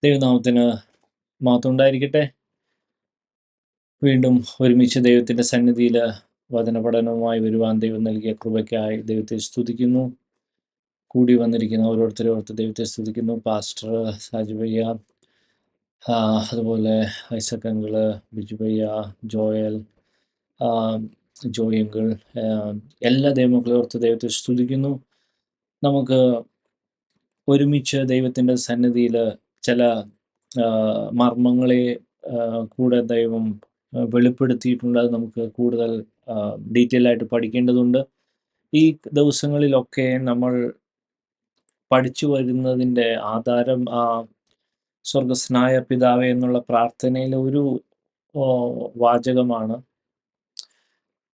ദൈവനാമത്തിന് മഹത്വം ഉണ്ടായിരിക്കട്ടെ. വീണ്ടും ഒരുമിച്ച് ദൈവത്തിൻ്റെ സന്നിധിയിൽ വചനപഠനവുമായി വരുവാൻ ദൈവം നൽകിയ കൃപയ്ക്കായി ദൈവത്തെ സ്തുതിക്കുന്നു. കൂടി വന്നിരിക്കുന്ന ഓരോരുത്തരോർത്ത് ദൈവത്തെ സ്തുതിക്കുന്നു. പാസ്റ്റർ സാജുബയ്യ, അതുപോലെ ഐസക് അങ്കിള്, ബിജുബയ്യ, ജോയൽ, ജോയിങ്കിൾ, എല്ലാ ദൈവമക്കളോർത്ത് ദൈവത്തെ സ്തുതിക്കുന്നു. നമുക്ക് ഒരുമിച്ച് ദൈവത്തിൻ്റെ സന്നിധിയിൽ ചില മർമ്മങ്ങളെ കൂടെ ദൈവം വെളിപ്പെടുത്തിയിട്ടുണ്ട്. അത് നമുക്ക് കൂടുതൽ ഡീറ്റെയിൽ ആയിട്ട് പഠിക്കേണ്ടതുണ്ട്. ഈ ദിവസങ്ങളിലൊക്കെ നമ്മൾ പഠിച്ചു വരുന്നതിൻ്റെ ആധാരം സ്വർഗസ്നായ പിതാവേ എന്നുള്ള പ്രാർത്ഥനയിലെ ഒരു വാചകമാണ്,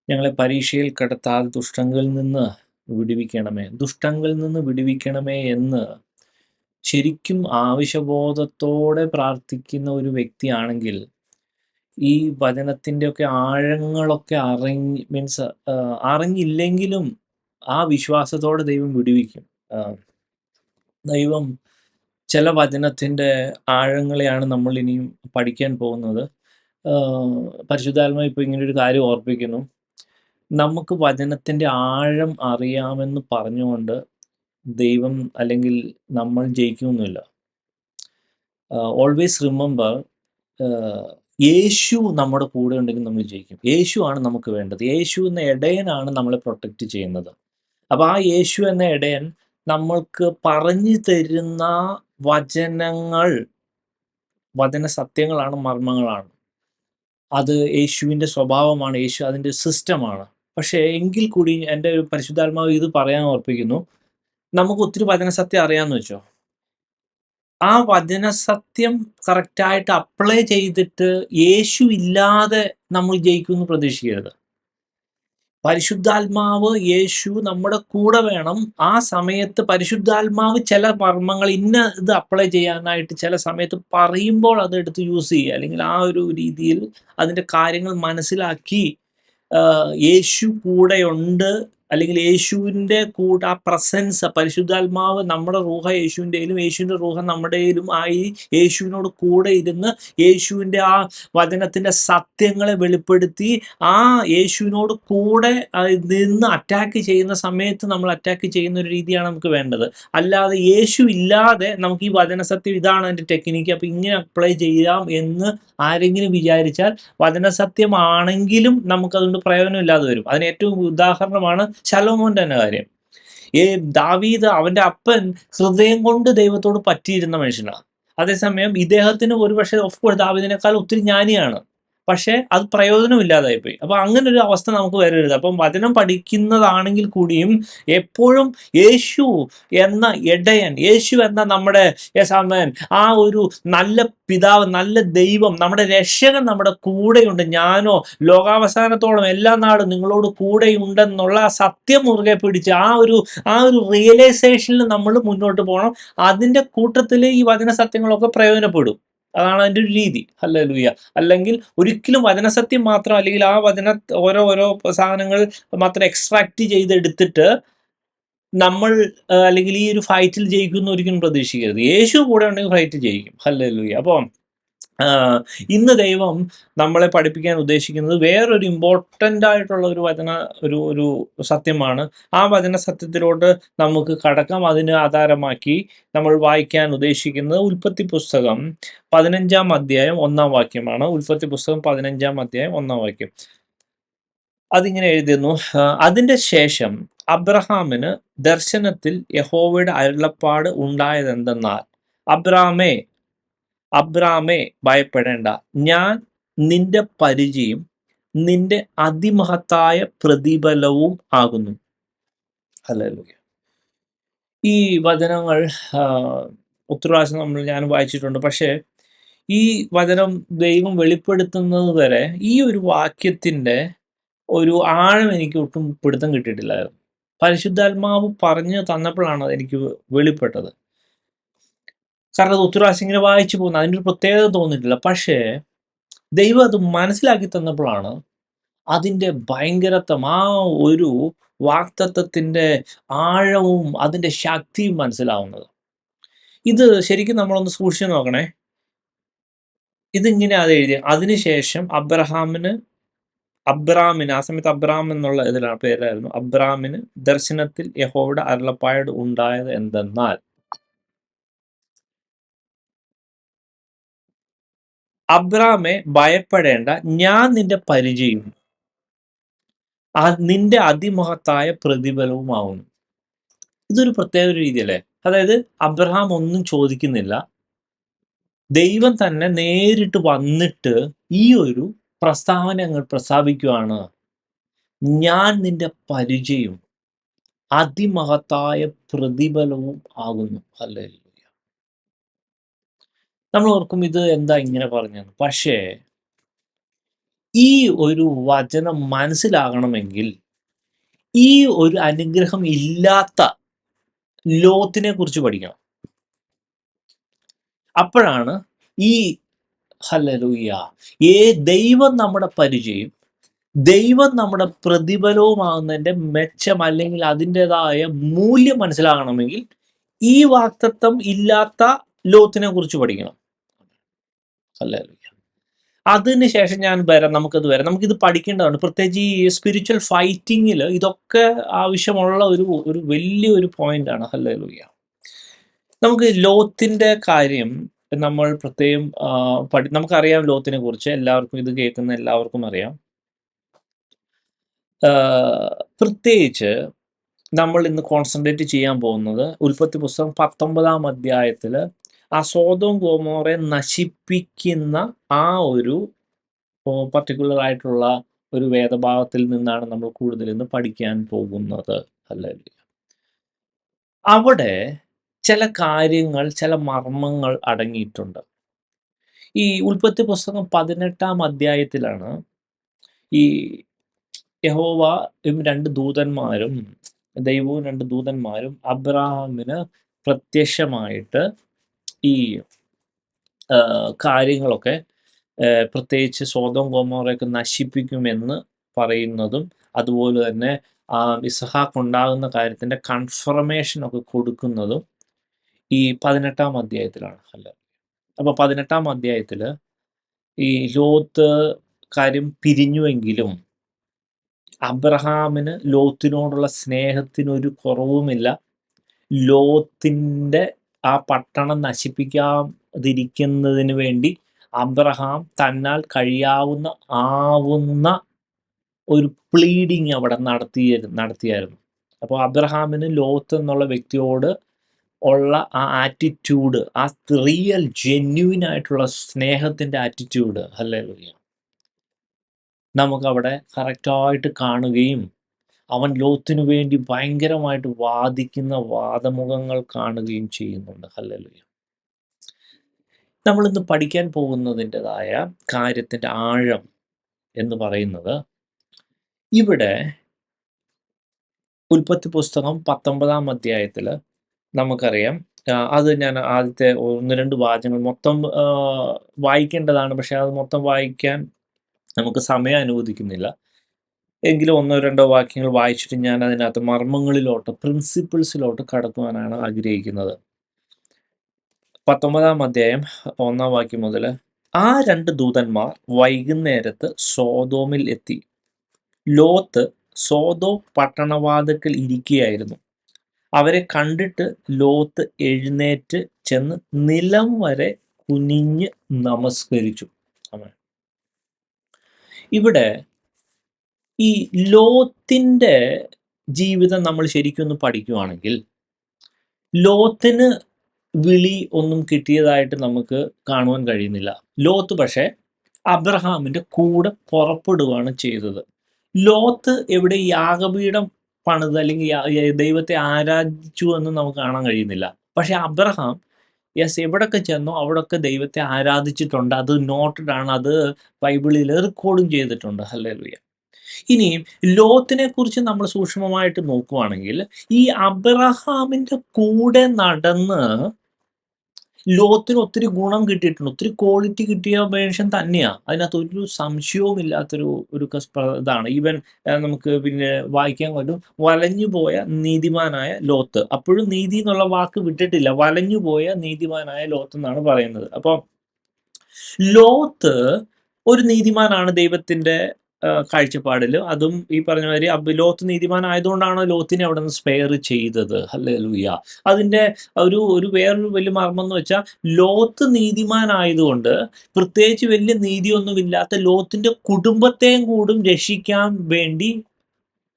ഞങ്ങളെ പരീക്ഷയിൽ കടത്താതെ ദുഷ്ടങ്ങളിൽ നിന്ന് വിടുവിക്കണമേ. ദുഷ്ടങ്ങളിൽ നിന്ന് വിടുവിക്കണമേ എന്ന് ശരിക്കും ആവശ്യബോധത്തോടെ പ്രാർത്ഥിക്കുന്ന ഒരു വ്യക്തിയാണെങ്കിൽ ഈ വചനത്തിൻ്റെ ഒക്കെ ആഴങ്ങളൊക്കെ അറിഞ്ഞില്ലെങ്കിലും ആ വിശ്വാസത്തോടെ ദൈവം വിടുവിക്കും. ദൈവം ചില വചനത്തിൻ്റെ ആഴങ്ങളെയാണ് നമ്മൾ ഇനിയും പഠിക്കാൻ പോകുന്നത്. പരിശുദ്ധാത്മാവ് ഇപ്പോൾ ഇങ്ങനൊരു കാര്യം ഓർപ്പിക്കുന്നു. നമുക്ക് വചനത്തിൻ്റെ ആഴം അറിയാമെന്ന് പറഞ്ഞുകൊണ്ട് ദൈവം അല്ലെങ്കിൽ നമ്മൾ ജയിക്കുമൊന്നുമില്ല. ഓൾവേസ് റിമെമ്പർ, യേശു നമ്മുടെ കൂടെ ഉണ്ടെങ്കിൽ നമ്മൾ ജയിക്കും. യേശു ആണ് നമുക്ക് വേണ്ടത്. യേശു എന്ന ഇടയനാണ് നമ്മളെ പ്രൊട്ടക്റ്റ് ചെയ്യുന്നത്. അപ്പോൾ ആ യേശു എന്ന ഇടയൻ നമ്മൾക്ക് പറഞ്ഞു തരുന്ന വചനങ്ങൾ വചന സത്യങ്ങളാണ്, മർമ്മങ്ങളാണ്. അത് യേശുവിൻ്റെ സ്വഭാവമാണ്, യേശു അതിൻ്റെ സിസ്റ്റമാണ്. പക്ഷേ എങ്കിൽ കൂടി എൻ്റെ പരിശുദ്ധാത്മാവ് ഇത് പറയാൻ ഓർപ്പിക്കുന്നു, നമുക്ക് ഒത്തിരി വചനസത്യം അറിയാമെന്ന് വെച്ചോ, ആ വചനസത്യം കറക്റ്റായിട്ട് അപ്ലൈ ചെയ്തിട്ട് യേശു ഇല്ലാതെ നമ്മൾ ജയിക്കുമെന്ന് പ്രതീക്ഷിക്കരുത്. പരിശുദ്ധാത്മാവ്, യേശു നമ്മുടെ കൂടെ വേണം. ആ സമയത്ത് പരിശുദ്ധാത്മാവ് ചില മർമ്മങ്ങൾ ഇത് അപ്ലൈ ചെയ്യാനായിട്ട് ചില സമയത്ത് പറയുമ്പോൾ അതെടുത്ത് യൂസ് ചെയ്യുക, അല്ലെങ്കിൽ ആ ഒരു രീതിയിൽ അതിൻ്റെ കാര്യങ്ങൾ മനസ്സിലാക്കി യേശു കൂടെയുണ്ട്, അല്ലെങ്കിൽ യേശുവിൻ്റെ കൂടെ ആ പ്രസൻസ്, പരിശുദ്ധാത്മാവ് നമ്മുടെ റൂഹ യേശുവിൻ്റെയിലും യേശുവിൻ്റെ റൂഹ നമ്മുടെയിലും ആയി യേശുവിനോട് കൂടെ ഇരുന്ന് യേശുവിൻ്റെ ആ വചനത്തിൻ്റെ സത്യങ്ങളെ വെളിപ്പെടുത്തി ആ യേശുവിനോട് കൂടെ നിന്ന് അറ്റാക്ക് ചെയ്യുന്ന സമയത്ത് നമ്മൾ അറ്റാക്ക് ചെയ്യുന്ന ഒരു രീതിയാണ് നമുക്ക് വേണ്ടത്. അല്ലാതെ യേശു ഇല്ലാതെ നമുക്ക് ഈ വചനസത്യം ഇതാണ് അതിൻ്റെ ടെക്നിക്ക്, അപ്പോൾ ഇങ്ങനെ അപ്ലൈ ചെയ്യാം എന്ന് ആരെങ്കിലും വിചാരിച്ചാൽ വചനസത്യമാണെങ്കിലും നമുക്കതുകൊണ്ട് പ്രയോജനമില്ലാതെ വരും. അതിന് ഏറ്റവും ഉദാഹരണമാണ് ശലോമോൻ്റെ തന്നെ കാര്യം. ദാവീദ്, അവൻ്റെ അപ്പൻ ഹൃദയം കൊണ്ട് ദൈവത്തോട് പറ്റിയിരുന്ന മനുഷ്യനാണ്. അതേസമയം ഇദ്ദേഹത്തിന് ഒരുപക്ഷെ ഓഫ്കോഴ്സ് ദാവീദിനേക്കാൾ ഒത്തിരി ജ്ഞാനിയാണ്, പക്ഷേ അത് പ്രയോജനമില്ലാതായിപ്പോയി. അപ്പോൾ അങ്ങനെ ഒരു അവസ്ഥ നമുക്ക് വരരുത്. അപ്പം വചനം പഠിക്കുന്നതാണെങ്കിൽ കൂടിയും എപ്പോഴും യേശു എന്ന ഇടയൻ, യേശു എന്ന നമ്മുടെ യേശാമൻ, ആ ഒരു നല്ല പിതാവ്, നല്ല ദൈവം, നമ്മുടെ രക്ഷകൻ നമ്മുടെ കൂടെയുണ്ട്. ഞാനോ ലോകാവസാനത്തോളം എല്ലാ നാളും നിങ്ങളോട് കൂടെയുണ്ടെന്നുള്ള സത്യം മുറുകെ പിടിച്ച് ആ ഒരു റിയലൈസേഷനിൽ നമ്മൾ മുന്നോട്ട് പോകണം. അതിൻ്റെ കൂട്ടത്തിൽ ഈ വചന സത്യങ്ങളൊക്കെ പ്രയോജനപ്പെടും. അതാണ് അതിൻ്റെ ഒരു രീതി. ഹല്ലേലൂയ. അല്ലെങ്കിൽ ഒരിക്കലും വചനസത്യം മാത്രം, അല്ലെങ്കിൽ ആ ഓരോ സാധനങ്ങൾ മാത്രം എക്സ്ട്രാക്ട് ചെയ്തെടുത്തിട്ട് നമ്മൾ അല്ലെങ്കിൽ ഈ ഒരു ഫൈറ്റിൽ ജയിക്കുമെന്ന് ഒരിക്കലും പ്രതീക്ഷിക്കരുത്. യേശു കൂടെ ഉണ്ടെങ്കിൽ ഫൈറ്റ് ജയിക്കും. ഹല്ലേലൂയ. അപ്പോൾ ഇന്ന് ദൈവം നമ്മളെ പഠിപ്പിക്കാൻ ഉദ്ദേശിക്കുന്നത് വേറൊരു ഇമ്പോർട്ടൻ്റ് ആയിട്ടുള്ള ഒരു സത്യമാണ്. ആ വചന സത്യത്തിലോട്ട് നമുക്ക് കടക്കാം. അതിന് ആധാരമാക്കി നമ്മൾ വായിക്കാൻ ഉദ്ദേശിക്കുന്നത് ഉൽപ്പത്തി പുസ്തകം 15-ാം അധ്യായം 1-ാം വാക്യമാണ്. ഉൽപ്പത്തി പുസ്തകം 15-ാം അധ്യായം 1-ാം വാക്യം. അതിങ്ങനെ എഴുതുന്നു: അതിൻ്റെ ശേഷം അബ്രഹാമിന് ദർശനത്തിൽ യഹോവയുടെ അരുളപ്പാട് ഉണ്ടായതെന്തെന്നാൽ, അബ്രാമേ ഭയപ്പെടേണ്ട, ഞാൻ നിന്റെ പരിചയം നിന്റെ അതിമഹത്തായ പ്രതിഫലവും ആകുന്നു. ഹല്ലേലൂയ. ഈ വചനങ്ങൾ ഒത്തിരി പ്രാവശ്യം ഞാൻ വായിച്ചിട്ടുണ്ട്. പക്ഷേ ഈ വചനം ദൈവം വെളിപ്പെടുത്തുന്നത് വരെ ഈ ഒരു വാക്യത്തിൻ്റെ ഒരു ആഴം എനിക്ക് ഒട്ടും പിടുത്തം കിട്ടിയിട്ടില്ലായിരുന്നു. പരിശുദ്ധാത്മാവ് പറഞ്ഞു തന്നപ്പോഴാണ് എനിക്ക് വെളിപ്പെട്ടത്. കാരണം അത് ഒത്തിരി പ്രാവശ്യം ഇങ്ങനെ വായിച്ചു പോകുന്നത്, അതിൻ്റെ ഒരു പ്രത്യേകത തോന്നിയിട്ടില്ല. പക്ഷേ ദൈവം അത് മനസ്സിലാക്കി തന്നപ്പോഴാണ് അതിൻ്റെ ഭയങ്കരത്വം, ആ ഒരു വാക്തത്വത്തിൻ്റെ ആഴവും അതിൻ്റെ ശക്തിയും മനസ്സിലാവുന്നത്. ഇത് ശരിക്കും നമ്മളൊന്ന് സൂക്ഷിച്ചു നോക്കണേ. ഇതിങ്ങനെ അത് എഴുതിയ അതിനുശേഷം അബ്രാമിന് ആ സമയത്ത് അബ്രാം എന്നുള്ള ഇതിലാണ് പേരായിരുന്നു. അബ്രാമിന് ദർശനത്തിൽ യഹോവയുടെ അരുളപ്പാട് ഉണ്ടായത് എന്തെന്നാൽ, അബ്രാമെ ഭയപ്പെടേണ്ട, ഞാൻ നിന്റെ പരിചയവും നിന്റെ അതിമഹത്തായ പ്രതിഫലവുമാവുന്നു. ഇതൊരു പ്രത്യേക രീതിയല്ലേ. അതായത് അബ്രഹാം ഒന്നും ചോദിക്കുന്നില്ല, ദൈവം തന്നെ നേരിട്ട് വന്നിട്ട് ഈ ഒരു പ്രസ്താവന അങ്ങ് പ്രസ്താവിക്കുകയാണ്. ഞാൻ നിന്റെ പരിചയവും അതിമഹത്തായ പ്രതിഫലവും ആകുന്നു. ഹല്ലേലൂയ. നമ്മൾ ഓർക്കും ഇത് എന്താ ഇങ്ങനെ പറഞ്ഞത്. പക്ഷേ ഈ ഒരു വചനം മനസ്സിലാകണമെങ്കിൽ ഈ ഒരു അനുഗ്രഹം ഇല്ലാത്ത ലോത്തിനെ കുറിച്ച് പഠിക്കണം. അപ്പോഴാണ് ഈ ഹല്ലേലൂയ ദൈവം നമ്മുടെ പരിചയം, ദൈവം നമ്മുടെ പ്രതിഫലവുമാകുന്നതിൻ്റെ മെച്ചം അല്ലെങ്കിൽ അതിൻ്റെതായ മൂല്യം മനസ്സിലാകണമെങ്കിൽ ഈ വാക്തത്വം ഇല്ലാത്ത ലോത്തിനെ കുറിച്ച് പഠിക്കണം. ഹല്ലേലൂയ. അതിന് ശേഷം നമുക്കത് വരാം. നമുക്കിത് പഠിക്കേണ്ടതാണ്. പ്രത്യേകിച്ച് ഈ സ്പിരിച്വൽ ഫൈറ്റിങ്ങിൽ ഇതൊക്കെ ആവശ്യമുള്ള ഒരു വലിയൊരു പോയിന്റാണ്. ഹല്ലേലൂയ. നമുക്ക് ലോത്തിൻ്റെ കാര്യം നമ്മൾ പ്രത്യേകം നമുക്കറിയാം ലോത്തിനെ കുറിച്ച്. എല്ലാവർക്കും ഇത് കേൾക്കുന്ന എല്ലാവർക്കും അറിയാം. പ്രത്യേകിച്ച് നമ്മൾ ഇന്ന് കോൺസെൻട്രേറ്റ് ചെയ്യാൻ പോകുന്നത് ഉൽപ്പത്തി പുസ്തകം 19-ാം അധ്യായത്തിൽ ആ സോദോം ഗോമോറെ നശിപ്പിക്കുന്ന ആ ഒരു പർട്ടിക്കുലർ ആയിട്ടുള്ള ഒരു വേദഭാഗത്തിൽ നിന്നാണ് നമ്മൾ കൂടുതൽ ഇന്ന് പഠിക്കാൻ പോകുന്നത്. ഹല്ലേലൂയ. അവിടെ ചില കാര്യങ്ങൾ, ചില മർമ്മങ്ങൾ അടങ്ങിയിട്ടുണ്ട്. ഈ ഉൽപ്പത്തി പുസ്തകം 18-ാം അധ്യായത്തിലാണ് ഈ യഹോവ ദൈവവും 2 ദൂതന്മാരും അബ്രാഹാമിന് പ്രത്യക്ഷമായിട്ട് ഈ കാര്യങ്ങളൊക്കെ പ്രത്യേകിച്ച് സോദോം ഗൊമോറയൊക്കെ നശിപ്പിക്കുമെന്ന് പറയുന്നതും, അതുപോലെ തന്നെ ഇസ്ഹാക്ക് ഉണ്ടാകുന്ന കാര്യത്തിൻ്റെ കൺഫർമേഷനൊക്കെ കൊടുക്കുന്നതും ഈ 18-ാം അധ്യായത്തിലാണ്. അല്ല, അപ്പോൾ 18-ാം അധ്യായത്തിൽ ഈ ലോത്ത് കാര്യം പിരിഞ്ഞുവെങ്കിലും അബ്രഹാമിന് ലോത്തിനോടുള്ള സ്നേഹത്തിനൊരു കുറവുമില്ല. ലോത്തിൻ്റെ ആ പട്ടണം നശിപ്പിക്കാതിരിക്കുന്നതിന് വേണ്ടി അബ്രഹാം തന്നാൽ ആവുന്ന ഒരു പ്ലീഡിങ് അവിടെ നടത്തിയായിരുന്നു. അപ്പോൾ അബ്രഹാമിന് ലോത്ത് എന്നുള്ള വ്യക്തിയോട് ഉള്ള ആ ആറ്റിറ്റ്യൂഡ്, ആ റിയൽ ജെന്യുവിൻ ആയിട്ടുള്ള സ്നേഹത്തിൻ്റെ ആറ്റിറ്റ്യൂഡ്, ഹല്ലേലൂയ, നമുക്കവിടെ കറക്റ്റായിട്ട് കാണുകയും അവൻ ലോത്തിനു വേണ്ടി ഭയങ്കരമായിട്ട് വാദിക്കുന്ന വാദമുഖങ്ങൾ കാണുകയും ചെയ്യുന്നുണ്ട്. ഹല്ലേലൂയ. നമ്മളിന്ന് പഠിക്കാൻ പോകുന്നതിൻ്റെതായ കാര്യത്തിൻ്റെ ആഴം എന്ന് പറയുന്നത്, ഇവിടെ ഉൽപ്പത്തി പുസ്തകം 19-ാം അധ്യായത്തിൽ നമുക്കറിയാം, അത് ഞാൻ ആദ്യത്തെ 1-2 വാചകങ്ങൾ മൊത്തം വായിക്കേണ്ടതാണ്. പക്ഷേ അത് മൊത്തം വായിക്കാൻ നമുക്ക് സമയം അനുവദിക്കുന്നില്ല. എങ്കിലും 1-2 വാക്യങ്ങൾ വായിച്ചിട്ട് ഞാൻ അതിനകത്ത് മർമ്മങ്ങളിലോട്ട്, പ്രിൻസിപ്പിൾസിലോട്ട് കടക്കുവാനാണ് ആഗ്രഹിക്കുന്നത്. 19-ാം അധ്യായം 1-ാം വാക്യം മുതൽ, ആ 2 ദൂതന്മാർ വൈകുന്നേരത്ത് സോദോമിൽ എത്തി. ലോത്ത് സോദോം പട്ടണവാതിൽക്കൽ ഇരിക്കുകയായിരുന്നു. അവരെ കണ്ടിട്ട് ലോത്ത് എഴുന്നേറ്റ് ചെന്ന് നിലം വരെ കുനിഞ്ഞ് നമസ്കരിച്ചു. ഇവിടെ ഈ ലോത്തിൻ്റെ ജീവിതം നമ്മൾ ശരിക്കും ഒന്ന് പഠിക്കുകയാണെങ്കിൽ, ലോത്തിന് വിളി ഒന്നും കിട്ടിയതായിട്ട് നമുക്ക് കാണുവാൻ കഴിയുന്നില്ല. ലോത്ത് പക്ഷേ അബ്രഹാമിൻ്റെ കൂടെ പുറപ്പെടുകയാണ് ചെയ്തത്. ലോത്ത് എവിടെ യാഗപീഠം പണിത് അല്ലെങ്കിൽ ദൈവത്തെ ആരാധിച്ചു എന്ന് നമുക്ക് കാണാൻ കഴിയുന്നില്ല. പക്ഷെ അബ്രഹാം എവിടൊക്കെ ചെന്നോ അവിടൊക്കെ ദൈവത്തെ ആരാധിച്ചിട്ടുണ്ട്. അത് നോട്ടഡ് ആണ്, അത് ബൈബിളിൽ റെക്കോർഡും ചെയ്തിട്ടുണ്ട്. ഹല്ലേലൂയ. ഇനിയും ലോത്തിനെ കുറിച്ച് നമ്മൾ സൂക്ഷ്മമായിട്ട് നോക്കുവാണെങ്കിൽ, ഈ അബ്രഹാമിൻ്റെ കൂടെ നടന്ന് ലോകത്തിന് ഒത്തിരി ഗുണം കിട്ടിയിട്ടുണ്ട്, ഒത്തിരി ക്വാളിറ്റി കിട്ടിയ മനുഷ്യൻ തന്നെയാണ്. അതിനകത്ത് ഒരു സംശയവും ഇല്ലാത്തൊരു ഒരു ഇതാണ്. ഈവൻ നമുക്ക് പിന്നെ വായിക്കാൻ പറ്റും, വലഞ്ഞുപോയ നീതിമാനായ ലോത്ത്. അപ്പോഴും നീതി എന്നുള്ള വാക്ക് വിട്ടിട്ടില്ല, വലഞ്ഞുപോയ നീതിമാനായ ലോത്ത് എന്നാണ് പറയുന്നത്. അപ്പോൾ ലോത്ത് ഒരു നീതിമാനാണ് ദൈവത്തിന്റെ കാഴ്ചപ്പാടിൽ. അതും ഈ പറഞ്ഞ മാതിരി ലോത്ത് നീതിമാനായതുകൊണ്ടാണ് ലോത്തിനെ അവിടെ നിന്ന് സ്പെയർ ചെയ്തത്. ഹല്ലേലൂയ. അതിന്റെ ഒരു വേറൊരു വലിയ മർമ്മം എന്ന് വെച്ചാൽ, ലോത്ത് നീതിമാനായതുകൊണ്ട് പ്രത്യേകിച്ച് വലിയ നീതിയൊന്നുമില്ലാത്ത ലോത്തിന്റെ കുടുംബത്തെയും കൂടും രക്ഷിക്കാൻ വേണ്ടി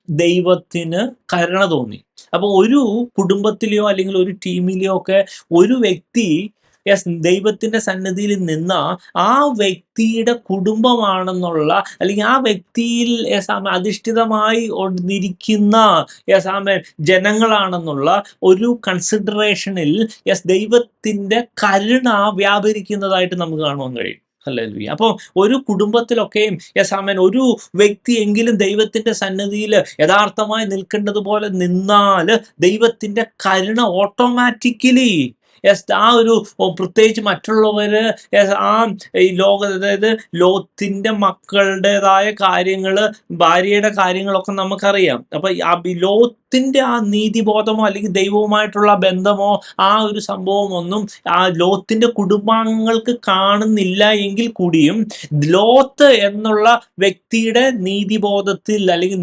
ദൈവത്തിന് കരുണ തോന്നി. അപ്പോൾ ഒരു കുടുംബത്തിലെയോ അല്ലെങ്കിൽ ഒരു ടീമിലെയോ ഒക്കെ ഒരു വ്യക്തി ദൈവത്തിന്റെ സന്നിധിയിൽ നിന്ന ആ വ്യക്തിയുടെ കുടുംബമാണെന്നുള്ള, അല്ലെങ്കിൽ ആ വ്യക്തിയിൽ അധിഷ്ഠിതമായി ഇരിക്കുന്ന ജനങ്ങളാണെന്നുള്ള ഒരു കൺസിഡറേഷനിൽ ദൈവത്തിന്റെ കരുണ വ്യാപരിക്കുന്നതായിട്ട് നമുക്ക് കാണുവാൻ കഴിയും. ഹല്ലേലൂയ. അപ്പോൾ ഒരു കുടുംബത്തിലൊക്കെയും ഒരു വ്യക്തിയെങ്കിലും ദൈവത്തിന്റെ സന്നിധിയിൽ യഥാർത്ഥമായി നിൽക്കേണ്ടതുപോലെ നിന്നാൽ ദൈവത്തിന്റെ കരുണ ഓട്ടോമാറ്റിക്കലി ആ ഒരു, പ്രത്യേകിച്ച് മറ്റുള്ളവര് ആ ഈ അതായത് ലോത്തിന്റെ മക്കളുടേതായ കാര്യങ്ങള്, ഭാര്യയുടെ കാര്യങ്ങളൊക്കെ നമുക്കറിയാം. അപ്പൊ ലോത്തിന്റെ ആ നീതിബോധമോ അല്ലെങ്കിൽ ദൈവവുമായിട്ടുള്ള ബന്ധമോ ആ ഒരു സംഭവമൊന്നും ആ ലോത്തിന്റെ കുടുംബാംഗങ്ങൾക്ക് കാണുന്നില്ല എങ്കിൽ കൂടിയും ലോത്ത് എന്നുള്ള വ്യക്തിയുടെ നീതിബോധത്തിൽ അല്ലെങ്കിൽ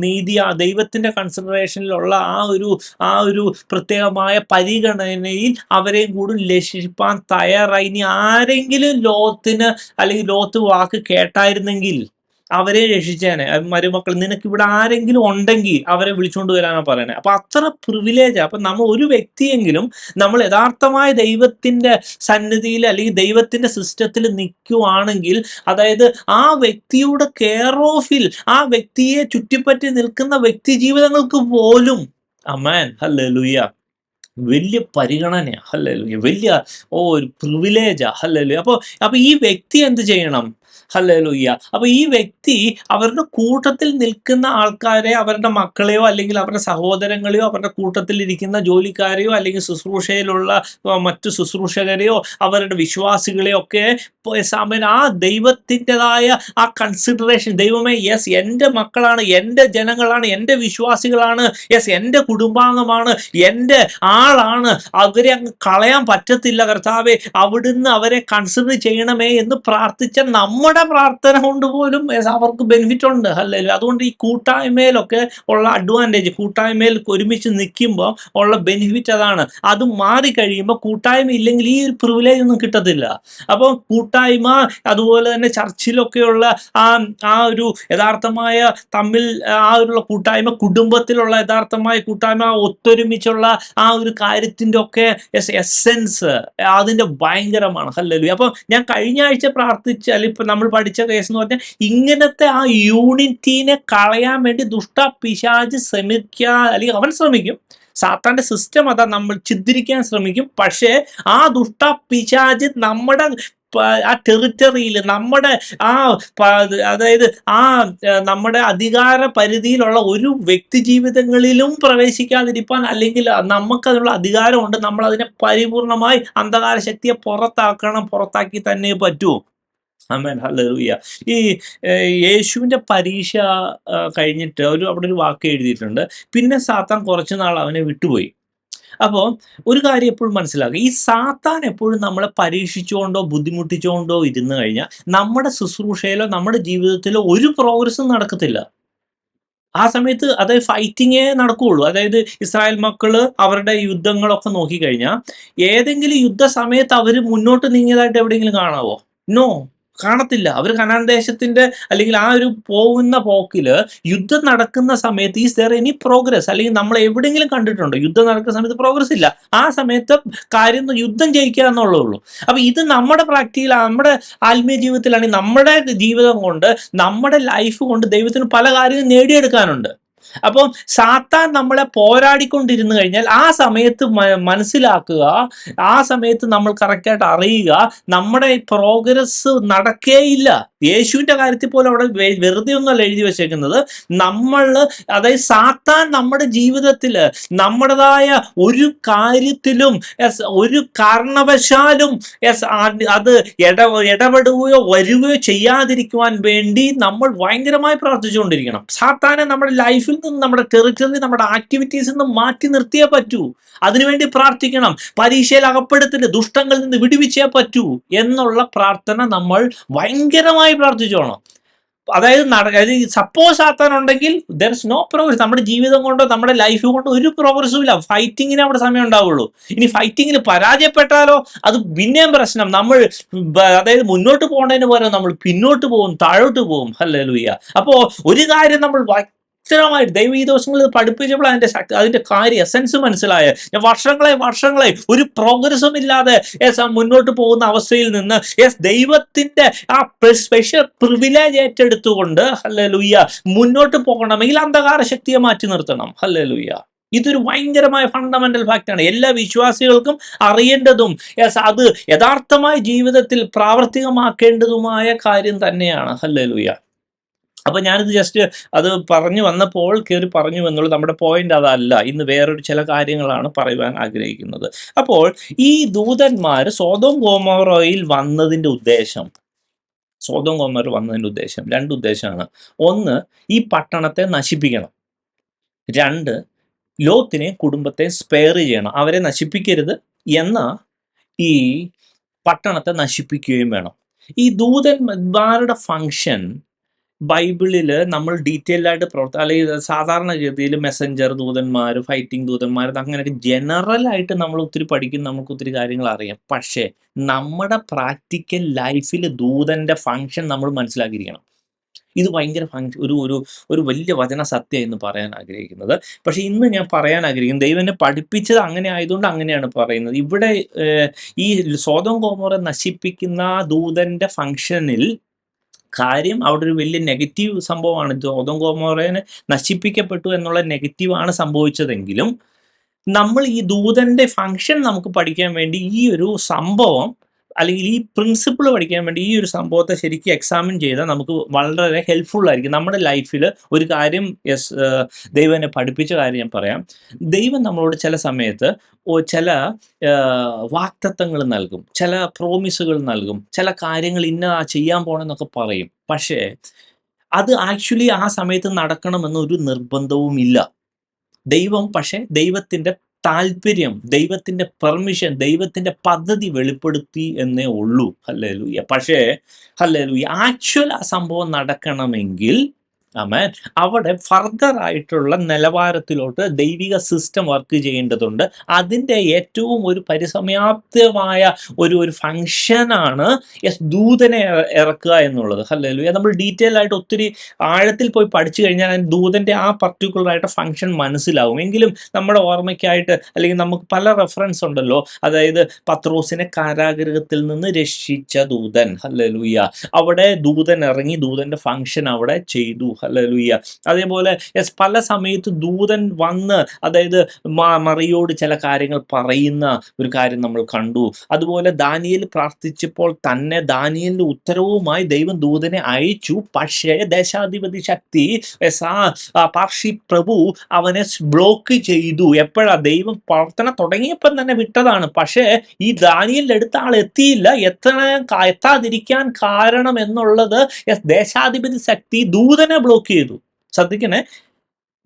ദൈവത്തിന്റെ കൺസിഡറേഷനിലുള്ള ആ ഒരു പ്രത്യേകമായ പരിഗണനയിൽ അവരെയും കൂടി രക്ഷിപ്പാൻ തയ്യാറായി. ഇനി ആരെങ്കിലും ലോത്തിന് അല്ലെങ്കിൽ ലോത്ത് വാക്ക് കേട്ടായിരുന്നെങ്കിൽ അവരെ രക്ഷിച്ചേനെ. മരുമക്കൾ, നിനക്ക് ഇവിടെ ആരെങ്കിലും ഉണ്ടെങ്കിൽ അവരെ വിളിച്ചുകൊണ്ട് വരാനാ പറയണേ. അപ്പൊ അത്ര പ്രിവിലേജ്. അപ്പൊ നമ്മൾ ഒരു വ്യക്തിയെങ്കിലും നമ്മൾ യഥാർത്ഥമായ ദൈവത്തിന്റെ സന്നിധിയിൽ അല്ലെങ്കിൽ ദൈവത്തിന്റെ സിസ്റ്റത്തിൽ നിൽക്കുവാണെങ്കിൽ, അതായത് ആ വ്യക്തിയുടെ കെയർ ഓഫിൽ ആ വ്യക്തിയെ ചുറ്റിപ്പറ്റി നിൽക്കുന്ന വ്യക്തി ജീവിതങ്ങൾക്ക് പോലും ആമേൻ ഹല്ലേലൂയ വലിയ പരിഗണനയാ. ഹല്ലേലൂയ. വലിയ ഒരു പ്രിവിലേജാ. ഹല്ലേലൂയ. അപ്പോൾ ഈ വ്യക്തി എന്ത് ചെയ്യണം? ഹല്ലേലൂയ. അപ്പോൾ ഈ വ്യക്തി അവരുടെ കൂട്ടത്തിൽ നിൽക്കുന്ന ആൾക്കാരെ, അവരുടെ മക്കളെയോ അല്ലെങ്കിൽ അവരുടെ സഹോദരങ്ങളെയോ അവരുടെ കൂട്ടത്തിൽ ഇരിക്കുന്ന ജോലിക്കാരെയോ അല്ലെങ്കിൽ ശുശ്രൂഷയിലുള്ള മറ്റു ശുശ്രൂഷകരെയോ അവരുടെ വിശ്വാസികളെയോ ഒക്കെ ആ ദൈവത്തിൻ്റെതായ ആ കൺസിഡറേഷൻ, ദൈവമേ എൻ്റെ മക്കളാണ്, എൻ്റെ ജനങ്ങളാണ്, എൻ്റെ വിശ്വാസികളാണ്, എൻ്റെ കുടുംബാംഗമാണ്, എൻ്റെ ആളാണ്, അവരെ അങ്ങ് കളയാൻ പറ്റത്തില്ല കർത്താവേ, അവിടുന്ന് അവരെ കൺസിഡർ ചെയ്യണമേ എന്ന് പ്രാർത്ഥിച്ച നമ്മുടെ പ്രാർത്ഥന കൊണ്ട് പോലും അവർക്ക് ബെനിഫിറ്റ് ഉണ്ട്. അല്ലല്ലോ. അതുകൊണ്ട് ഈ കൂട്ടായ്മയിലൊക്കെ ഉള്ള അഡ്വാൻറ്റേജ്, കൂട്ടായ്മയിൽ ഒരുമിച്ച് നിൽക്കുമ്പോൾ ഉള്ള ബെനിഫിറ്റ് അതാണ്. അത് മാറിക്കഴിയുമ്പോൾ കൂട്ടായ്മ ഇല്ലെങ്കിൽ ഈ ഒരു പ്രിവിലേജ് ഒന്നും കിട്ടത്തില്ല. അപ്പോൾ കൂട്ടായ്മ, അതുപോലെ തന്നെ ചർച്ചിലൊക്കെയുള്ള ആ ഒരു യഥാർത്ഥമായ തമ്മിൽ ആ ഒരു കൂട്ടായ്മ, കുടുംബത്തിലുള്ള യഥാർത്ഥമായ കൂട്ടായ്മ, ഒത്തൊരുമിച്ചുള്ള ആ ഒരു കാര്യത്തിൻ്റെ ഒക്കെ എസെൻസ് അതിൻ്റെ ഭയങ്കരമാണ്. ഹല്ലേലൂയ. അപ്പോൾ ഞാൻ കഴിഞ്ഞ ആഴ്ച പ്രാർത്ഥിച്ചാൽ ഇപ്പം നമ്മൾ പഠിച്ച കേസ് എന്ന് പറഞ്ഞാൽ, ഇങ്ങനത്തെ ആ യൂണിറ്റീനെ കളയാൻ വേണ്ടി പിശാച് ശ്രമിക്കുക, അല്ലെങ്കിൽ അവൻ ശ്രമിക്കും. സാത്താന്റെ സിസ്റ്റം അതാ, നമ്മൾ ഛിദ്രിക്കാൻ ശ്രമിക്കും. പക്ഷേ ആ പിശാച് നമ്മുടെ ആ ടെറിറ്ററിയിൽ, നമ്മുടെ അതായത് നമ്മുടെ അധികാര പരിധിയിലുള്ള ഒരു വ്യക്തി ജീവിതങ്ങളിലും പ്രവേശിക്കാതിരിക്കാൻ, അല്ലെങ്കിൽ നമുക്കതിനുള്ള അധികാരമുണ്ട്, നമ്മൾ അതിനെ പരിപൂർണമായി അന്ധകാര ശക്തിയെ പുറത്താക്കി തന്നെ പറ്റൂ. Amen hallelujah. ഈ യേശുവിൻ്റെ പരീക്ഷ കഴിഞ്ഞിട്ട് അവിടെ ഒരു വാക്ക് എഴുതിയിട്ടുണ്ട്, പിന്നെ സാത്താൻ കുറച്ചു നാൾ അവനെ വിട്ടുപോയി. അപ്പോൾ ഒരു കാര്യം എപ്പോഴും മനസ്സിലാക്കുക, ഈ സാത്താൻ എപ്പോഴും നമ്മളെ പരീക്ഷിച്ചുകൊണ്ടോ ബുദ്ധിമുട്ടിച്ചുകൊണ്ടോ ഇരുന്ന് കഴിഞ്ഞാൽ നമ്മുടെ ശുശ്രൂഷയിലോ നമ്മുടെ ജീവിതത്തിലോ ഒരു പ്രോഗ്രസ്സും നടക്കത്തില്ല. ആ സമയത്ത് അതായത് ഫൈറ്റിങ്ങേ നടക്കുകയുള്ളൂ. അതായത് ഇസ്രായേൽ മക്കള് അവരുടെ യുദ്ധങ്ങളൊക്കെ നോക്കിക്കഴിഞ്ഞാൽ ഏതെങ്കിലും യുദ്ധ സമയത്ത് അവർ മുന്നോട്ട് നീങ്ങിയതായിട്ട് എവിടെയെങ്കിലും കാണാവോ? നോ, കാണത്തില്ല. അവർ കനാൻ ദേശത്തിന്റെ അല്ലെങ്കിൽ ആ ഒരു പോകുന്ന പോക്കില് യുദ്ധം നടക്കുന്ന സമയത്ത് ഈസ് ദെയർ എനി പ്രോഗ്രസ്? അല്ലെങ്കിൽ നമ്മൾ എവിടെയെങ്കിലും കണ്ടിട്ടുണ്ടോ യുദ്ധം നടക്കുന്ന സമയത്ത് പ്രോഗ്രസ് ഇല്ല? ആ സമയത്ത് കാര്യം യുദ്ധം ജയിക്കുക എന്നുള്ളൂ. അപ്പൊ ഇത് നമ്മുടെ പ്രാക്ടിക്കൽ, നമ്മുടെ ആത്മീയ ജീവിതത്തിലാണെങ്കിൽ നമ്മുടെ ജീവിതം കൊണ്ട്, നമ്മുടെ ലൈഫ് കൊണ്ട് ദൈവത്തിന് പല കാര്യങ്ങളും നേടിയെടുക്കാനുണ്ട്. അപ്പം സാത്താൻ നമ്മളെ പോരാടിക്കൊണ്ടിരുന്നു കഴിഞ്ഞാൽ ആ സമയത്ത് മനസ്സിലാക്കുക, ആ സമയത്ത് നമ്മൾ കറക്റ്റായിട്ട് അറിയുക, നമ്മുടെ പ്രോഗ്രസ് നടക്കേയില്ല. യേശുവിന്റെ കാര്യത്തിൽ പോലും അവിടെ വെറുതെ ഒന്നല്ല എഴുതി വെച്ചേക്കുന്നത്. നമ്മൾ, അതായത് സാത്താൻ നമ്മുടെ ജീവിതത്തിൽ നമ്മുടേതായ ഒരു കാര്യത്തിലും ഒരു കാരണവശാലും അത് ഇടപെടുകയോ വരികയോ ചെയ്യാതിരിക്കുവാൻ വേണ്ടി നമ്മൾ ഭയങ്കരമായി പ്രാർത്ഥിച്ചുകൊണ്ടിരിക്കണം. സാത്താനെ നമ്മുടെ ലൈഫിൽ നിന്ന്, നമ്മുടെ ടെറിറ്ററി, നമ്മുടെ ആക്ടിവിറ്റീസിൽ നിന്ന് മാറ്റി നിർത്തിയേ പറ്റൂ. അതിനുവേണ്ടി പ്രാർത്ഥിക്കണം. പരീക്ഷയിൽ അകപ്പെടുത്തിട്ട് ദുഷ്ടങ്ങളിൽ നിന്ന് വിടുവിച്ചേ പറ്റൂ എന്നുള്ള പ്രാർത്ഥന നമ്മൾ ഭയങ്കരമായി പ്രാർത്ഥിച്ചോണം. അതായത് സപ്പോസ് സാത്താൻ ഉണ്ടെങ്കിൽ ദർ ഇസ് നോ പ്രോഗ്രസ്. നമ്മുടെ ജീവിതം കൊണ്ടോ നമ്മുടെ ലൈഫ് കൊണ്ടോ ഒരു പ്രോഗ്രസ്സും ഇല്ല. ഫൈറ്റിങ്ങിന് അവിടെ സമയം ഉണ്ടാവുള്ളൂ. ഇനി ഫൈറ്റിങ്ങിൽ പരാജയപ്പെട്ടാലോ അത് പിന്നെയും പ്രശ്നം. നമ്മൾ അതായത് മുന്നോട്ട് പോകേണ്ടതിന് പകരം നമ്മൾ പിന്നോട്ട് പോകും, താഴോട്ട് പോകും. ഹല്ലേലൂയ. അപ്പോൾ ഒരു കാര്യം നമ്മൾ വ്യക്തമായിട്ട് ദൈവ ഈ ദിവസങ്ങളിൽ പഠിപ്പിച്ചപ്പോൾ അതിന്റെ കാര്യം എസൻസ് മനസ്സിലായ, ഞാൻ വർഷങ്ങളെ ഒരു പ്രോഗ്രസ്സും ഇല്ലാതെ മുന്നോട്ട് പോകുന്ന അവസ്ഥയിൽ നിന്ന് ദൈവത്തിന്റെ ആ സ്പെഷ്യൽ പ്രിവിലേജ് ഏറ്റെടുത്തുകൊണ്ട് ഹല്ലേലൂയ മുന്നോട്ട് പോകണമെങ്കിൽ അന്ധകാര ശക്തിയെ മാറ്റി നിർത്തണം. ഹല്ലേലൂയ. ഇതൊരു ഭയങ്കരമായ ഫണ്ടമെന്റൽ ഫാക്റ്റാണ്. എല്ലാ വിശ്വാസികൾക്കും അറിയേണ്ടതും അത് യഥാർത്ഥമായ ജീവിതത്തിൽ പ്രാവർത്തികമാക്കേണ്ടതുമായ കാര്യം തന്നെയാണ്. ഹല്ലേലൂയ. അപ്പൊ ഞാനിത് ജസ്റ്റ് അത് പറഞ്ഞു വന്നപ്പോൾ കയറി പറഞ്ഞു എന്നുള്ളത്. നമ്മുടെ പോയിന്റ് അതല്ല. ഇന്ന് വേറൊരു ചില കാര്യങ്ങളാണ് പറയുവാൻ ആഗ്രഹിക്കുന്നത്. അപ്പോൾ ഈ ദൂതന്മാർ സോദോം ഗൊമോറയിൽ വന്നതിന്റെ ഉദ്ദേശം, രണ്ട് ഉദ്ദേശമാണ്. ഒന്ന്, ഈ പട്ടണത്തെ നശിപ്പിക്കണം. രണ്ട്, ലോത്തിനെ കുടുംബത്തെ സ്പെയർ ചെയ്യണം. അവരെ നശിപ്പിക്കരുത്, എന്നാൽ ഈ പട്ടണത്തെ നശിപ്പിക്കുകയും വേണം. ഈ ദൂതന്മാരുടെ ഫങ്ഷൻ ബൈബിളിൽ നമ്മൾ ഡീറ്റെയിൽഡ് ആയിട്ട് അല്ലെങ്കിൽ സാധാരണഗതിയിൽ മെസ്സഞ്ചർ ദൂതന്മാർ, ഫൈറ്റിംഗ് ദൂതന്മാർ, അങ്ങനെയൊക്കെ ജനറലായിട്ട് നമ്മൾ ഒത്തിരി പഠിക്കും, നമുക്ക് ഒത്തിരി കാര്യങ്ങൾ അറിയാം. പക്ഷേ നമ്മുടെ പ്രാക്ടിക്കൽ ലൈഫിൽ ദൂതൻ്റെ ഫങ്ഷൻ നമ്മൾ മനസ്സിലാക്കിയിരിക്കണം. ഇത് ഭയങ്കര ഒരു വലിയ വചന സത്യം എന്ന് പറയാൻ ആഗ്രഹിക്കുന്നത്. പക്ഷെ ഇന്ന് ഞാൻ പറയാൻ ആഗ്രഹിക്കുന്നത്, ദൈവം എന്നെ പഠിപ്പിച്ചത് അങ്ങനെ ആയതുകൊണ്ട് അങ്ങനെയാണ് പറയുന്നത്. ഇവിടെ ഈ സോദോം ഗൊമോറ നശിപ്പിക്കുന്ന ദൂതൻ്റെ ഫങ്ഷനിൽ കാര്യം അവിടെ ഒരു വലിയ നെഗറ്റീവ് സംഭവമാണ്. സോദോം ഗൊമോറയെ നശിപ്പിക്കപ്പെട്ടു എന്നുള്ള നെഗറ്റീവാണ് സംഭവിച്ചതെങ്കിലും നമ്മൾ ഈ ദൂതൻ്റെ ഫങ്ഷൻ നമുക്ക് പഠിക്കാൻ വേണ്ടി ഈ ഒരു സംഭവം അല്ലെങ്കിൽ ഈ പ്രിൻസിപ്പിൾ പഠിക്കാൻ വേണ്ടി ഈ ഒരു സംഭവത്തെ ശരിക്കും എക്സാമിൻ ചെയ്താൽ നമുക്ക് വളരെ ഹെൽപ്ഫുൾ ആയിരിക്കും. നമ്മുടെ ലൈഫിൽ ഒരു കാര്യം ദൈവം എന്നെ പഠിപ്പിച്ച കാര്യം ഞാൻ പറയാം. ദൈവം നമ്മളോട് ചില സമയത്ത് ചില വാക്തത്വങ്ങൾ നൽകും, ചില പ്രോമിസുകൾ നൽകും, ചില കാര്യങ്ങൾ ചെയ്യാൻ പോകണമെന്നൊക്കെ പറയും. പക്ഷേ അത് ആക്ച്വലി ആ സമയത്ത് നടക്കണമെന്നൊരു നിർബന്ധവുമില്ല. പക്ഷേ ദൈവത്തിൻ്റെ താല്പര്യം, ദൈവത്തിൻ്റെ പെർമിഷൻ, ദൈവത്തിൻ്റെ പദ്ധതി വെളിപ്പെടുത്തി എന്നേ ഉള്ളൂ. ഹല്ലേലൂയ. പക്ഷേ ഹല്ലേലൂയ ആക്ച്വൽ ആ സംഭവം നടക്കണമെങ്കിൽ ആമേൻ അവിടെ ഫർദർ ആയിട്ടുള്ള നിലവാരത്തിലോട്ട് ദൈവിക സിസ്റ്റം വർക്ക് ചെയ്യേണ്ടതുണ്ട്. അതിൻ്റെ ഏറ്റവും ഒരു പരിസമാപ്തമായ ഒരു ഫങ്ഷനാണ് ദൂതനെ ഇറക്കുക എന്നുള്ളത്. ഹല്ലേലൂയ. നമ്മൾ ഡീറ്റെയിൽ ആയിട്ട് ഒത്തിരി ആഴത്തിൽ പോയി പഠിച്ചു കഴിഞ്ഞാൽ ദൂതൻ്റെ ആ പർട്ടിക്കുലർ ആയിട്ട് ഫങ്ഷൻ മനസ്സിലാവും. എങ്കിലും നമ്മുടെ ഓർമ്മയ്ക്കായിട്ട്, അല്ലെങ്കിൽ നമുക്ക് പല റെഫറൻസ് ഉണ്ടല്ലോ. അതായത് പത്രോസിനെ കാരാഗൃഹത്തിൽ നിന്ന് രക്ഷിച്ച ദൂതൻ. ഹല്ലേലൂയ. അവിടെ ദൂതൻ ഇറങ്ങി ദൂതൻ്റെ ഫങ്ഷൻ അവിടെ ചെയ്തു. ഹല്ലേലൂയ. അതേപോലെ പല സമയത്ത് ദൂതൻ വന്ന് അതായത് മറിയോട് ചില കാര്യങ്ങൾ പറയുന്ന ഒരു കാര്യം നമ്മൾ കണ്ടു. അതുപോലെ ദാനിയേൽ പ്രാർത്ഥിച്ചപ്പോൾ തന്നെ ദാനിയേലിന്റെ ഉത്തരവുമായി ദൈവം ദൂതനെ അയച്ചു. പക്ഷേ ദേശാധിപതി ശക്തി പാർഷി പ്രഭു അവനെ ബ്ലോക്ക് ചെയ്തു. എപ്പോഴാ? ദൈവം പ്രവർത്തനം തുടങ്ങിയപ്പം തന്നെ വിട്ടതാണ്. പക്ഷേ ഈ ദാനിയേലിന്റെ അടുത്ത ആൾ എത്തിയില്ല. എത്താതിരിക്കാൻ കാരണം എന്നുള്ളത് ദേശാധിപതി ശക്തി ദൂതനെ ബ്ലോക്ക് ചെയ്തു. ശ്രദ്ധിക്കണേ.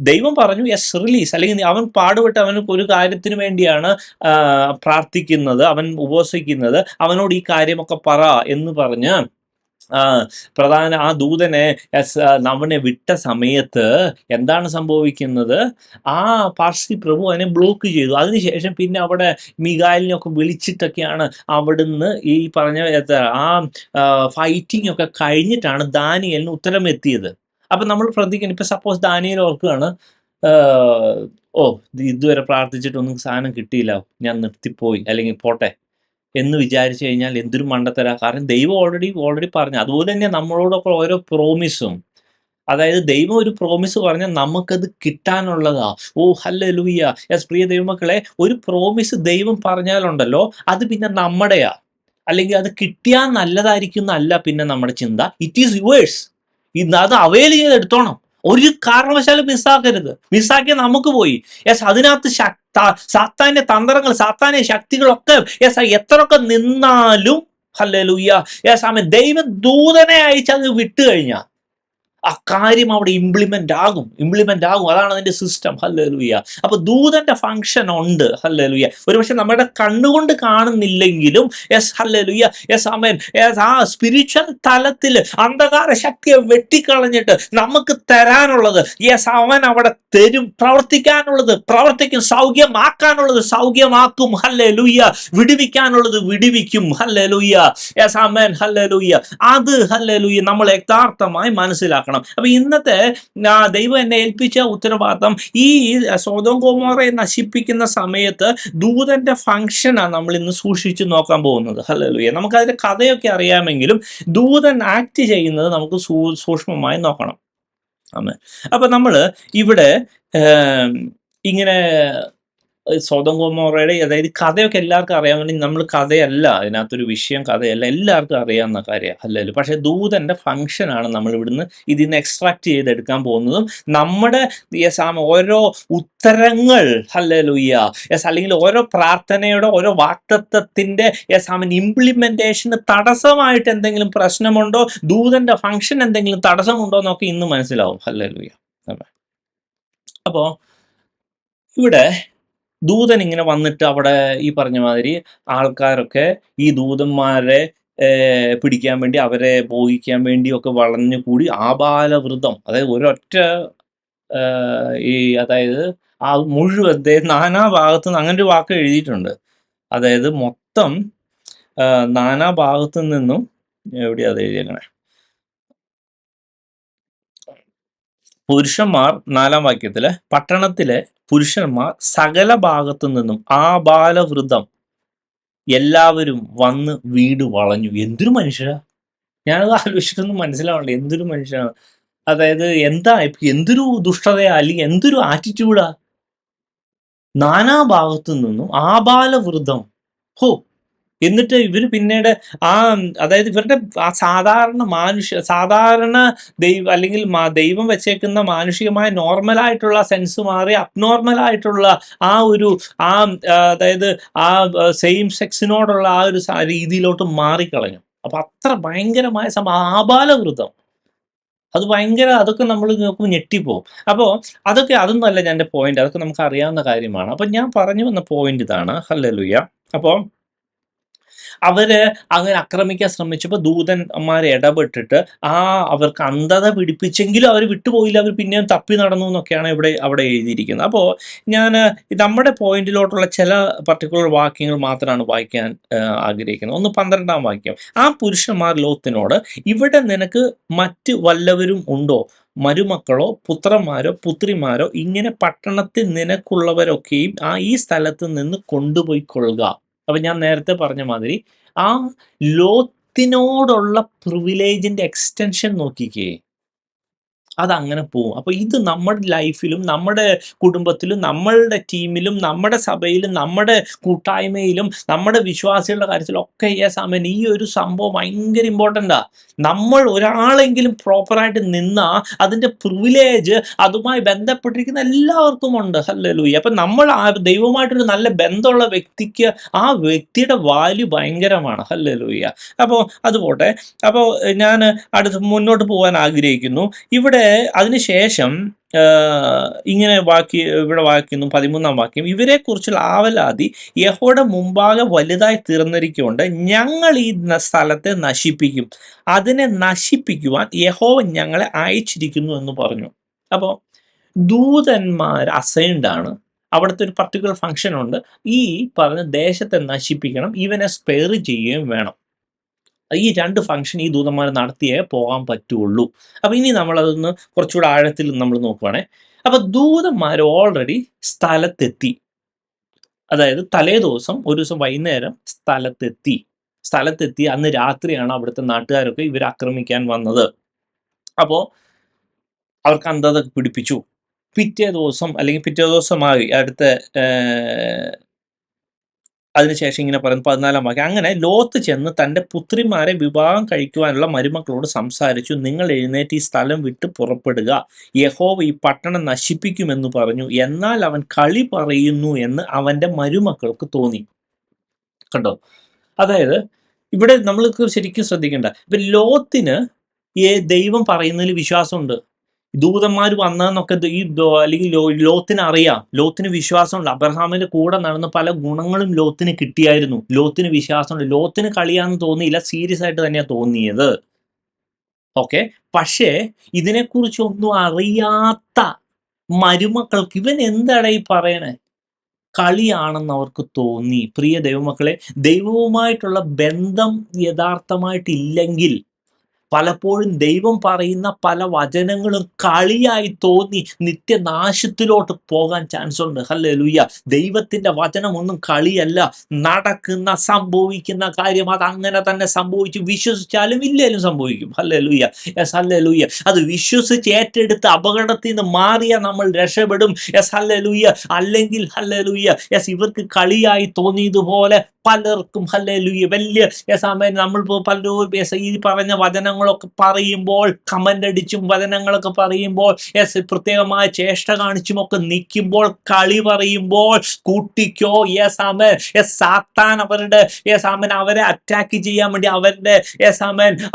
ദൈവം പറഞ്ഞു റിലീസ്, അല്ലെങ്കിൽ അവൻ പാടുപെട്ട് അവന് ഒരു കാര്യത്തിന് വേണ്ടിയാണ് പ്രാർത്ഥിക്കുന്നത്, അവൻ ഉപവസിക്കുന്നത്, അവനോട് ഈ കാര്യമൊക്കെ പറ എന്ന് പറഞ്ഞ് ആ ദൂതനെ അവനെ വിട്ട സമയത്ത് എന്താണ് സംഭവിക്കുന്നത്? ആ പാർസി പ്രഭു അവനെ ബ്ലോക്ക് ചെയ്തു. അതിനുശേഷം പിന്നെ അവിടെ മിഖായിലിനൊക്കെ വിളിച്ചിട്ടൊക്കെയാണ് അവിടുന്ന് ഈ പറഞ്ഞ ആ ഫൈറ്റിംഗ് ഒക്കെ കഴിഞ്ഞിട്ടാണ് ദാനിയേലിന് ഉത്തരം എത്തിയത്. അപ്പം നമ്മൾ ശ്രദ്ധിക്കണം. ഇപ്പം സപ്പോസ് ദാനിയേൽ ഓർക്കുകയാണ്, ഇതുവരെ പ്രാർത്ഥിച്ചിട്ടൊന്നും സാധനം കിട്ടിയില്ല, ഞാൻ നിർത്തിപ്പോയി, അല്ലെങ്കിൽ പോട്ടെ എന്ന് വിചാരിച്ചു കഴിഞ്ഞാൽ എന്തൊരു മണ്ടത്തരാ. കാരണം ദൈവം ഓൾറെഡി പറഞ്ഞു. അതുപോലെ തന്നെ നമ്മളോടൊക്കെ ഓരോ പ്രോമിസും അതായത് ദൈവം ഒരു പ്രോമിസ് പറഞ്ഞാൽ നമുക്കത് കിട്ടാനുള്ളതാ. ഓ ഹല്ലേലൂയ. യെസ് പ്രിയ ദൈവമക്കളെ, ഒരു പ്രോമിസ് ദൈവം പറഞ്ഞാലുണ്ടല്ലോ, അത് പിന്നെ നമ്മുടെയാ. അല്ലെങ്കിൽ അത് കിട്ടിയാൽ നല്ലതായിരിക്കും എന്നല്ല പിന്നെ നമ്മുടെ ചിന്ത. It is yours. ഇന്ന് അത് അവൈൽ ചെയ്ത് എടുത്തോണം. ഒരു കാരണവശാലും മിസ്സാക്കരുത്. മിസ്സാക്കിയാൽ നമുക്ക് പോയി. യെസ്, അതിനകത്ത് സാത്താന്റെ തന്ത്രങ്ങൾ, സാത്താന്റെ ശക്തികളൊക്കെ യെസ് എത്രയൊക്കെ നിന്നാലും ഹല്ലേലൂയ യെസ് ആമേൻ, ദൈവദൂതനെ അയച്ച് അത് വിട്ടു കഴിഞ്ഞാൽ ആ കാര്യം അവിടെ ഇംപ്ലിമെന്റ് ആകും. അതാണ് അതിന്റെ സിസ്റ്റം. ഹല്ലേലൂയ. അപ്പൊ ദൂതന്റെ ഫംഗ്ഷൻ ഉണ്ട്. ഹല്ലേലൂയ. ഒരുപക്ഷെ നമ്മുടെ കണ്ണുകൊണ്ട് കാണുന്നില്ലെങ്കിലും യെസ് ഹല്ലേലൂയ യെസ് ആമേൻ യെസ് ആ സ്പിരിച്വൽ തലത്തിൽ അന്ധകാര ശക്തിയെ വെട്ടിക്കളഞ്ഞിട്ട് നമുക്ക് തരാനുള്ളത് യെസ് അവൻ അവിടെ തരും. പ്രവർത്തിക്കാനുള്ളത് പ്രവർത്തിക്കും, സൗഖ്യമാക്കാനുള്ളത് സൗഖ്യമാക്കും. ഹല്ലേലൂയ. വിടുവിക്കാനുള്ളത് വിടുവിക്കും. Hallelujah yes amen hallelujah. അത് ഹല്ലേലൂയ നമ്മൾ യഥാർത്ഥമായി മനസ്സിലാക്കണം. അപ്പൊ ഇന്നത്തെ ദൈവം എന്നെ ഏൽപ്പിച്ച ഉത്തരവാദിത്തം, ഈ സൊദോം ഗൊമോറയെ നശിപ്പിക്കുന്ന സമയത്ത് ദൂതന്റെ ഫംഗ്ഷനാണ് നമ്മൾ ഇന്ന് സൂക്ഷിച്ചു നോക്കാൻ പോകുന്നത്. ഹല്ലേലൂയ. നമുക്കതിന്റെ കഥയൊക്കെ അറിയാമെങ്കിലും ദൂതൻ ആക്ട് ചെയ്യുന്നത് നമുക്ക് സൂക്ഷ്മമായി നോക്കണം. അപ്പൊ നമ്മള് ഇവിടെ ഇങ്ങനെ സൊദോം ഗൊമോറയുടെ അതായത് കഥയൊക്കെ എല്ലാവർക്കും അറിയാമെങ്കിൽ നമ്മൾ കഥയല്ല, അതിനകത്തൊരു വിഷയം കഥയല്ല, എല്ലാവർക്കും അറിയാവുന്ന കാര്യമാണ്. ഹല്ലേലൂയ. പക്ഷെ ദൂതന്റെ ഫംഗ്ഷനാണ് നമ്മൾ ഇവിടുന്ന് ഇതിന്ന് എക്സ്ട്രാക്ട് ചെയ്തെടുക്കാൻ പോകുന്നതും നമ്മുടെ ഓരോ ഉത്തരങ്ങൾ ഹല്ലേലൂയ യെസ് അല്ലെങ്കിൽ ഓരോ പ്രാർത്ഥനയുടെ ഓരോ വാക്തത്വത്തിന്റെ ഇംപ്ലിമെന്റേഷന് തടസ്സമായിട്ട് എന്തെങ്കിലും പ്രശ്നമുണ്ടോ, ദൂതന്റെ ഫംഗ്ഷൻ എന്തെങ്കിലും തടസ്സമുണ്ടോ എന്നൊക്കെ ഇന്ന് മനസ്സിലാവും. ഹല്ലേലൂയ. അപ്പോ ഇവിടെ ദൂതൻ ഇങ്ങനെ വന്നിട്ട് അവിടെ ഈ പറഞ്ഞ മാതിരി ആൾക്കാരൊക്കെ ഈ ദൂതന്മാരെ പിടിക്കാൻ വേണ്ടി, അവരെ ഭോഗിക്കാൻ വേണ്ടിയൊക്കെ വളഞ്ഞു കൂടി ആബാലവൃതം, അതായത് ഒരൊറ്റ അതായത് ആ മുഴുവൻ നാനാ ഭാഗത്തു നിന്ന്, അങ്ങനെ ഒരു വാക്ക് എഴുതിയിട്ടുണ്ട്. അതായത് മൊത്തം നാനാ ഭാഗത്തു നിന്നും, എവിടെയാ അത് എഴുതിയേക്കണേ, പുരുഷന്മാർ 4-ാം വാക്യത്തില് പട്ടണത്തിലെ പുരുഷന്മാർ സകല ഭാഗത്തു നിന്നും ആബാലവൃതം എല്ലാവരും വന്ന് വീട് വളഞ്ഞു. എന്തൊരു മനുഷ്യരാ! ഞാനത് ആലോചിച്ചിട്ടൊന്നും മനസ്സിലാവണ്ട. എന്തൊരു മനുഷ്യനാണ്. അതായത് എന്തൊരു ദുഷ്ടതയാ, അല്ലെങ്കിൽ എന്തൊരു ആറ്റിറ്റ്യൂഡാ. നാനാ ഭാഗത്തു നിന്നും ആബാലവൃതം. ഹോ, എന്നിട്ട് ഇവർ പിന്നീട് അതായത് ഇവരുടെ ആ സാധാരണ ദൈവം അല്ലെങ്കിൽ ദൈവം വെച്ചേക്കുന്ന മാനുഷികമായ നോർമലായിട്ടുള്ള സെൻസ് മാറി അബ്നോർമലായിട്ടുള്ള ആ ഒരു അതായത് ആ സെയിം സെക്സിനോടുള്ള ആ ഒരു രീതിയിലോട്ട് മാറിക്കളഞ്ഞു. അപ്പൊ അത്ര ഭയങ്കരമായ ആബാലവൃതം. അത് അതൊക്കെ നമ്മൾ നോക്കുമ്പോൾ ഞെട്ടിപ്പോവും. അപ്പോൾ അതൊന്നുമല്ല ഞാൻ എൻ്റെ പോയിന്റ്, അതൊക്കെ നമുക്ക് അറിയാവുന്ന കാര്യമാണ്. അപ്പൊ ഞാൻ പറഞ്ഞു വന്ന പോയിന്റ് ഇതാണ്. ഹല്ലേലൂയ. അപ്പോൾ അവര് അങ്ങനെ ആക്രമിക്കാൻ ശ്രമിച്ചപ്പോൾ ദൂതന്മാരെ ഇടപെട്ടിട്ട് അവർക്ക് അന്ധത പിടിപ്പിച്ചെങ്കിലും അവർ വിട്ടുപോയില്ല, അവർ പിന്നെയും തപ്പി നടന്നു എന്നൊക്കെയാണ് അവിടെ എഴുതിയിരിക്കുന്നത്. അപ്പോൾ ഞാൻ നമ്മുടെ പോയിന്റിലോട്ടുള്ള ചില പർട്ടിക്കുലർ വാക്യങ്ങൾ മാത്രമാണ് വായിക്കാൻ ആഗ്രഹിക്കുന്നത്. 12-ാം വാക്യം. ആ പുരുഷന്മാർ ലോത്തിനോട്, ഇവിടെ നിനക്ക് മറ്റ് വല്ലവരും ഉണ്ടോ, മരുമക്കളോ പുത്രന്മാരോ പുത്രിമാരോ, ഇങ്ങനെ പട്ടണത്തിൽ നിനക്കുള്ളവരൊക്കെയും ഈ സ്ഥലത്ത് നിന്ന് കൊണ്ടുപോയിക്കൊള്ളുക. അപ്പൊ ഞാൻ നേരത്തെ പറഞ്ഞ മാതിരി ആ ലോത്തിനോടുള്ള പ്രിവിലേജിന്റെ എക്സ്റ്റൻഷൻ നോക്കിക്കേ, അതങ്ങനെ പോവും. അപ്പൊ ഇത് നമ്മുടെ ലൈഫിലും നമ്മുടെ കുടുംബത്തിലും നമ്മളുടെ ടീമിലും നമ്മുടെ സഭയിലും നമ്മുടെ കൂട്ടായ്മയിലും നമ്മുടെ വിശ്വാസികളുടെ കാര്യത്തിലും ഒക്കെ ഈ ഒരു സംഭവം ഭയങ്കര ഇമ്പോർട്ടൻ്റാ. നമ്മൾ ഒരാളെങ്കിലും പ്രോപ്പറായിട്ട് നിന്നാ അതിന്റെ പ്രിവിലേജ് അതുമായി ബന്ധപ്പെട്ടിരിക്കുന്ന എല്ലാവർക്കും ഉണ്ട്. ഹല്ലേലൂയ. അപ്പൊ നമ്മൾ ദൈവമായിട്ടൊരു നല്ല ബന്ധമുള്ള വ്യക്തിക്ക് ആ വ്യക്തിയുടെ വാല്യൂ ഭയങ്കരമാണ്. ഹല്ലേലൂയ. അപ്പോൾ അതുപോട്ടെ. അപ്പോൾ ഞാൻ മുന്നോട്ട് പോകാൻ ആഗ്രഹിക്കുന്നു. ഇവിടെ അതിനുശേഷം ഇങ്ങനെ ഇവിടെ വായിക്കുന്നു 13-ാം വാക്യം. ഇവരെക്കുറിച്ചുള്ള ആവലാതി യഹോവയുടെ മുമ്പാകെ വലുതായി തീർന്നിരിക്കൊണ്ട് ഞങ്ങൾ ഈ സ്ഥലത്തെ നശിപ്പിക്കും, അതിനെ നശിപ്പിക്കുവാൻ യഹോവ ഞങ്ങളെ അയച്ചിരിക്കുന്നു എന്ന് പറഞ്ഞു. അപ്പോൾ ദൂതന്മാർ അസൈൻഡ് ആണ്. അവിടുത്തെ ഒരു പർട്ടിക്കുലർ ഫംഗ്ഷൻ ഉണ്ട്. ഈ പറഞ്ഞ ദേശത്തെ നശിപ്പിക്കണം, ഇവനെ സ്പെയർ ചെയ്യുകയും വേണം. ഈ 2 ഫംഗ്ഷൻ ഈ ദൂതന്മാർ നടത്തിയേ പോകാൻ പറ്റുള്ളൂ. അപ്പൊ ഇനി നമ്മളതൊന്ന് കുറച്ചുകൂടെ ആഴത്തിൽ നമ്മൾ നോക്കുവാണേ. അപ്പൊ ദൂതന്മാർ ഓൾറെഡി സ്ഥലത്തെത്തി. അതായത് തലേ ദിവസം ഒരു ദിവസം വൈകുന്നേരം സ്ഥലത്തെത്തി. അന്ന് രാത്രിയാണ് അവിടുത്തെ നാട്ടുകാരൊക്കെ ഇവരെ ആക്രമിക്കാൻ വന്നത്. അപ്പോൾ അവർക്ക് അന്ധത പിടിപ്പിച്ചു. പിറ്റേ ദിവസം അല്ലെങ്കിൽ പിറ്റേ ദിവസമായി അടുത്ത അതിനുശേഷം ഇങ്ങനെ പറയുന്നു 14 വാക്യം. അങ്ങനെ ലോത്ത് ചെന്ന് തൻ്റെ പുത്രിമാരെ വിവാഹം കഴിക്കുവാനുള്ള മരുമക്കളോട് സംസാരിച്ചു. നിങ്ങൾ എഴുന്നേറ്റ് ഈ സ്ഥലം വിട്ട് പുറപ്പെടുക. യഹോവ ഈ പട്ടണം നശിപ്പിക്കുമെന്ന് പറഞ്ഞു. എന്നാൽ അവൻ കളി പറയുന്നു എന്ന് അവൻ്റെ മരുമക്കൾക്ക് തോന്നി. കണ്ടോ? അതായത് ഇവിടെ നമ്മൾക്ക് ശരിക്കും ശ്രദ്ധിക്കേണ്ട, ഇപ്പൊ ലോത്തിന് ദൈവം പറയുന്നതിൽ വിശ്വാസമുണ്ട്. ദൂതന്മാർ വന്നതെന്നൊക്കെ അല്ലെങ്കിൽ ലോത്തിന് അറിയാം, ലോത്തിന് വിശ്വാസമുണ്ട്. അബ്രഹാമിന്റെ കൂടെ നടന്ന പല ഗുണങ്ങളും ലോത്തിന് കിട്ടിയായിരുന്നു. ലോത്തിന് വിശ്വാസമുണ്ട്. ലോത്തിന് കളിയാന്ന് തോന്നിയില്ല, സീരിയസ് ആയിട്ട് തന്നെയാണ് തോന്നിയത്. ഓക്കെ. പക്ഷേ ഇതിനെക്കുറിച്ചൊന്നും അറിയാത്ത മരുമക്കൾക്ക് ഇവൻ എന്താണ് ഈ പറയണേ, കളിയാണെന്ന് അവർക്ക് തോന്നി. പ്രിയ ദൈവമക്കളെ, ദൈവവുമായിട്ടുള്ള ബന്ധം യഥാർത്ഥമായിട്ടില്ലെങ്കിൽ പലപ്പോഴും ദൈവം പറയുന്ന പല വചനങ്ങളും കളിയായി തോന്നി നിത്യനാശത്തിലോട്ട് പോകാൻ ചാൻസ് ഉണ്ട്. ഹല്ലേലൂയ. ദൈവത്തിന്റെ വചനമൊന്നും കളിയല്ല. നടക്കുന്ന സംഭവിക്കുന്ന കാര്യം അത് അങ്ങനെ തന്നെ സംഭവിച്ചു. വിശ്വസിച്ചാലും ഇല്ലേലും സംഭവിക്കും. ഹല്ലേലൂയ. Yes, hallelujah. അത് വിശ്വസിച്ച് ഏറ്റെടുത്ത് അപകടത്തിൽ നിന്ന് മാറിയ നമ്മൾ രക്ഷപ്പെടും. Yes, hallelujah. അല്ലെങ്കിൽ ഹല്ലേലൂയ, യെസ്, ഇവർക്ക് കളിയായി തോന്നിയതുപോലെ പലർക്കും ഹല്ലേലൂയ വലിയ സമയം നമ്മൾ പലരും ഈ പറഞ്ഞ വചനങ്ങളൊക്കെ പറയുമ്പോൾ കമന്റ് അടിച്ചും വചനങ്ങളൊക്കെ പറയുമ്പോൾ പ്രത്യേകമായ ചേഷ്ട കാണിച്ചുമൊക്കെ നിൽക്കുമ്പോൾ കളി പറയുമ്പോൾ കൂട്ടിക്കോ സാത്താൻ അവരുടെ അവരെ അറ്റാക്ക് ചെയ്യാൻ വേണ്ടി അവരുടെ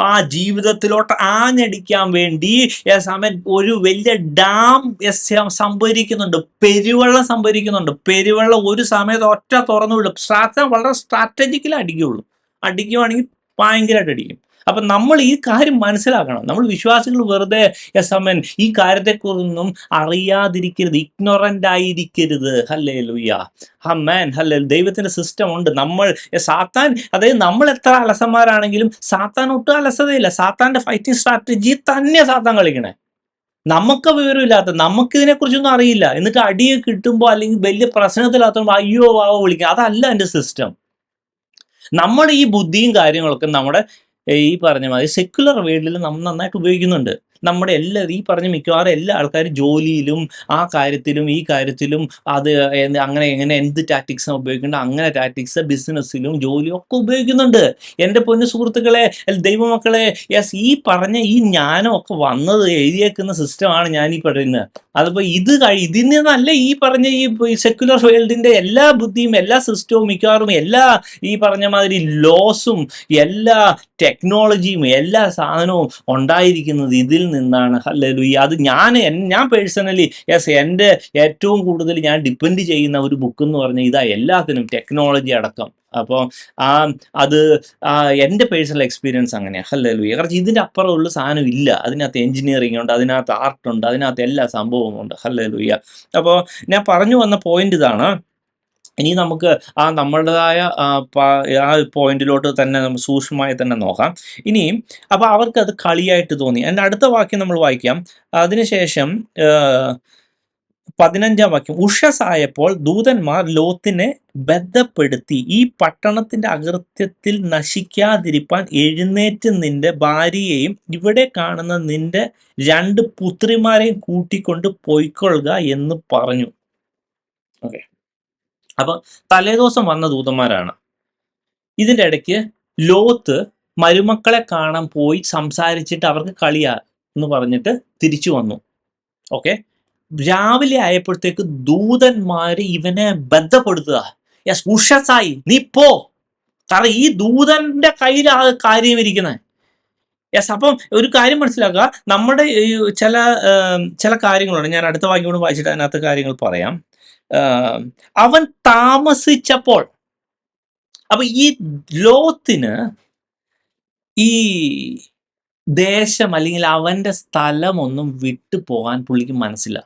ആ ജീവിതത്തിലോട്ട് ആഞ്ഞടിക്കാൻ വേണ്ടി ഒരു വലിയ ഡാം സംഭരിക്കുന്നുണ്ട്, പെരുവെള്ളം സംഭരിക്കുന്നുണ്ട്. പെരുവെള്ളം ഒരു സമയത്ത് ഒറ്റ തുറന്നു വിടും. സാത്താൻ വളരെ സ്ട്രാറ്റജിക്കലി അടിക്കുവാണെങ്കിൽ ഭയങ്കരമായിട്ട് അടിക്കും. അപ്പൊ നമ്മൾ ഈ കാര്യം മനസ്സിലാക്കണം. നമ്മൾ വിശ്വാസികൾ വെറുതെ ഈ കാര്യത്തെക്കുറിച്ചൊന്നും അറിയാതിരിക്കരുത്, ഇഗ്നോറന്റ് ആയിരിക്കരുത്. ഹല്ലേലൂയ, ആമേൻ, ഹല്ലേലൂയ. ദൈവത്തിന്റെ സിസ്റ്റം ഉണ്ട്. നമ്മൾ സാത്താൻ, അതായത് നമ്മൾ എത്ര അലസന്മാരാണെങ്കിലും സാത്താൻ ഒട്ടും അലസതയില്ല. സാത്താന്റെ ഫൈറ്റിംഗ് സ്ട്രാറ്റജി തന്നെ സാത്താൻ കളിക്കണേ. നമുക്ക് വിവരമില്ലാത്ത, നമുക്ക് ഇതിനെക്കുറിച്ചൊന്നും അറിയില്ല, എന്നിട്ട് അടിയെ കിട്ടുമ്പോൾ അല്ലെങ്കിൽ വലിയ പ്രശ്നത്തിലാത്തുമ്പോൾ അയ്യോ വാവോ വിളിക്കുക. അതല്ല എൻ്റെ സിസ്റ്റം. നമ്മുടെ ഈ ബുദ്ധിയും കാര്യങ്ങളൊക്കെ നമ്മുടെ ഈ പറഞ്ഞ മാതിരി സെക്യുലർ വേൾഡിൽ നമ്മൾ നന്നായിട്ട് ഉപയോഗിക്കുന്നുണ്ട്. നമ്മുടെ ഈ പറഞ്ഞ മിക്കവാറും എല്ലാ ആൾക്കാരും ജോലിയിലും ആ കാര്യത്തിലും ഈ കാര്യത്തിലും അത് അങ്ങനെ എങ്ങനെ എന്ത് ടാക്ടിക്സാണ് ഉപയോഗിക്കേണ്ടത് അങ്ങനെ ടാക്ടിക്സ് ബിസിനസ്സിലും ജോലിയും ഒക്കെ ഉപയോഗിക്കുന്നുണ്ട്. എൻ്റെ പൊന്നു സുഹൃത്തുക്കളെ, ദൈവമക്കളെ, ഈ പറഞ്ഞ ഈ ജ്ഞാനം ഒക്കെ വന്നത് എഴുതിയേക്കുന്ന സിസ്റ്റമാണ് ഞാൻ ഈ പറയുന്നത്. അതിപ്പോ ഇതിൽ നിന്നല്ല ഈ പറഞ്ഞ ഈ സെക്യുലർ വേൾഡിന്റെ എല്ലാ ബുദ്ധിയും എല്ലാ സിസ്റ്റവും മിക്കവാറും എല്ലാ ഈ പറഞ്ഞ മാതിരി ലോസും എല്ലാ ടെക്നോളജിയും എല്ലാ സാധനവും ഉണ്ടായിരിക്കുന്നത് ഇതിൽ നിന്നാണ്. ഹല്ലേലൂയ. അത് ഞാൻ പേഴ്സണലി എൻ്റെ ഏറ്റവും കൂടുതൽ ഞാൻ ഡിപ്പെൻഡ് ചെയ്യുന്ന ഒരു ബുക്ക് എന്ന് പറഞ്ഞാൽ ഇതാ, എല്ലാത്തിനും ടെക്നോളജി അടക്കം. അപ്പോൾ അത് എൻ്റെ പേഴ്സണൽ എക്സ്പീരിയൻസ് അങ്ങനെയാണ്. ഹല്ലേലൂയ. കാരണം ഇതിൻ്റെ അപ്പുറമുള്ള സാധനം ഇല്ല. അതിനകത്ത് എഞ്ചിനീയറിംഗ് ഉണ്ട്, അതിനകത്ത് ആർട്ടുണ്ട്, അതിനകത്ത് എല്ലാ സംഭവവും ഉണ്ട്. ഹല്ലേലൂയ. അപ്പോൾ ഞാൻ പറഞ്ഞു വന്ന പോയിന്റ് ഇതാണ്. ഇനി നമുക്ക് നമ്മളുടേതായ ആ പോയിന്റിലോട്ട് തന്നെ നമ്മൾ സൂക്ഷ്മമായി തന്നെ നോക്കാം. ഇനിയും അപ്പോൾ അവർക്കത് കളിയായിട്ട് തോന്നി. അതിൻ്റെ അടുത്ത വാക്യം നമ്മൾ വായിക്കാം. അതിനുശേഷം 15-ാം വാക്യം. ഉഷസായപ്പോൾ ദൂതന്മാർ ലോത്തിനെ ബന്ധപ്പെടുത്തി, ഈ പട്ടണത്തിന്റെ അകൃത്യത്തിൽ നശിക്കാതിരിപ്പാൻ എഴുന്നേറ്റ് നിന്റെ ഭാര്യയെയും ഇവിടെ കാണുന്ന നിന്റെ 2 പുത്രിമാരെയും കൂട്ടിക്കൊണ്ട് പൊയ്ക്കൊള്ളുക എന്ന് പറഞ്ഞു. ഓക്കെ. അപ്പൊ തലേദിവസം വന്ന ദൂതന്മാരാണ്. ഇതിൻ്റെ ഇടയ്ക്ക് ലോത്ത് മരുമക്കളെ കാണാൻ പോയി സംസാരിച്ചിട്ട് അവർക്ക് കളിയാ എന്ന് പറഞ്ഞിട്ട് തിരിച്ചു വന്നു. ഓക്കെ. രാവിലെ ആയപ്പോഴത്തേക്ക് ദൂതന്മാര് ഇവനെ ബന്ധപ്പെടുത്തുക. ഉഷസായി, നീ പോ, കാരണം ഈ ദൂതന്റെ കയ്യിലാണ് കാര്യം ഇരിക്കുന്നത്. അപ്പം ഒരു കാര്യം മനസ്സിലാക്കുക, നമ്മുടെ ചില കാര്യങ്ങളുണ്ട്. ഞാൻ അടുത്ത വാക്യം കൂടെ വായിച്ചിട്ട് അതിനകത്ത് കാര്യങ്ങൾ പറയാം. അവൻ താമസിച്ചപ്പോൾ, അപ്പൊ ഈ ലോത്തിന് ഈ ദേശം അല്ലെങ്കിൽ അവന്റെ സ്ഥലമൊന്നും വിട്ടു പോകാൻ പുള്ളിക്ക് മനസ്സില്ല.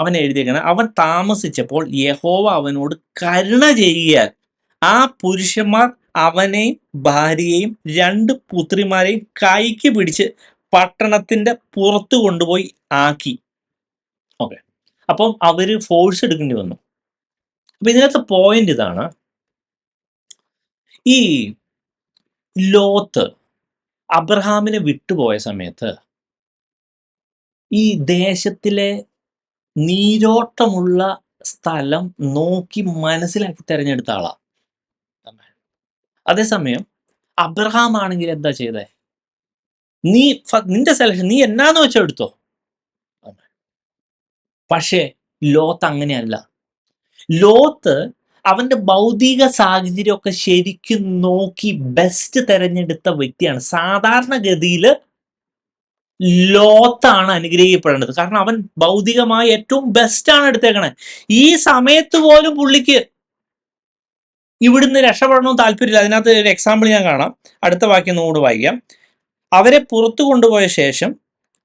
അവൻ എഴുതിയേക്കണം, അവൻ താമസിച്ചപ്പോൾ യഹോവ അവനോട് കരുണ ചെയ്യുകയാൽ ആ പുരുഷന്മാർ അവനെയും ഭാര്യയെയും 2 പുത്രിമാരെയും കൈക്ക് പിടിച്ച് പട്ടണത്തിന്റെ പുറത്ത് കൊണ്ടുപോയി ആക്കി. ഓക്കെ. അപ്പം അവര് ഫോഴ്സ് എടുക്കേണ്ടി വന്നു. അപ്പൊ ഇതിനകത്ത് പോയിന്റ് ഇതാണ്, ഈ ലോത്ത് അബ്രഹാമിനെ വിട്ടുപോയ സമയത്ത് ഈ ദേശത്തിലെ നീരോട്ടമുള്ള സ്ഥലം നോക്കി മനസ്സിലാക്കി തെരഞ്ഞെടുത്ത ആളാ. അതേസമയം അബ്രഹാം ആണെങ്കിൽ എന്താ ചെയ്തേ? നീ നിന്റെ സെലക്ഷൻ നീ എന്നാന്ന് വെച്ചോ എടുത്തോ. പക്ഷേ ലോത്ത് അങ്ങനെയല്ല. ലോത്ത് അവന്റെ ഭൗതിക സാഹചര്യമൊക്കെ ശരിക്കും നോക്കി ബെസ്റ്റ് തെരഞ്ഞെടുത്ത വ്യക്തിയാണ്. സാധാരണഗതിയിൽ ലോത്താണ് അനുഗ്രഹിക്കപ്പെടേണ്ടത്. കാരണം അവൻ ഭൗതികമായി ഏറ്റവും ബെസ്റ്റ് ആണ് എടുത്തേക്കണേ. ഈ സമയത്ത് പോലും പുള്ളിക്ക് ഇവിടുന്ന് രക്ഷപ്പെടണമെന്ന് താല്പര്യമില്ല. അതിനകത്ത് ഒരു എക്സാമ്പിൾ ഞാൻ കാണാം. അടുത്ത വാക്യം ഒന്നുകൂടി വായിക്കാം. അവരെ പുറത്തു കൊണ്ടുപോയ ശേഷം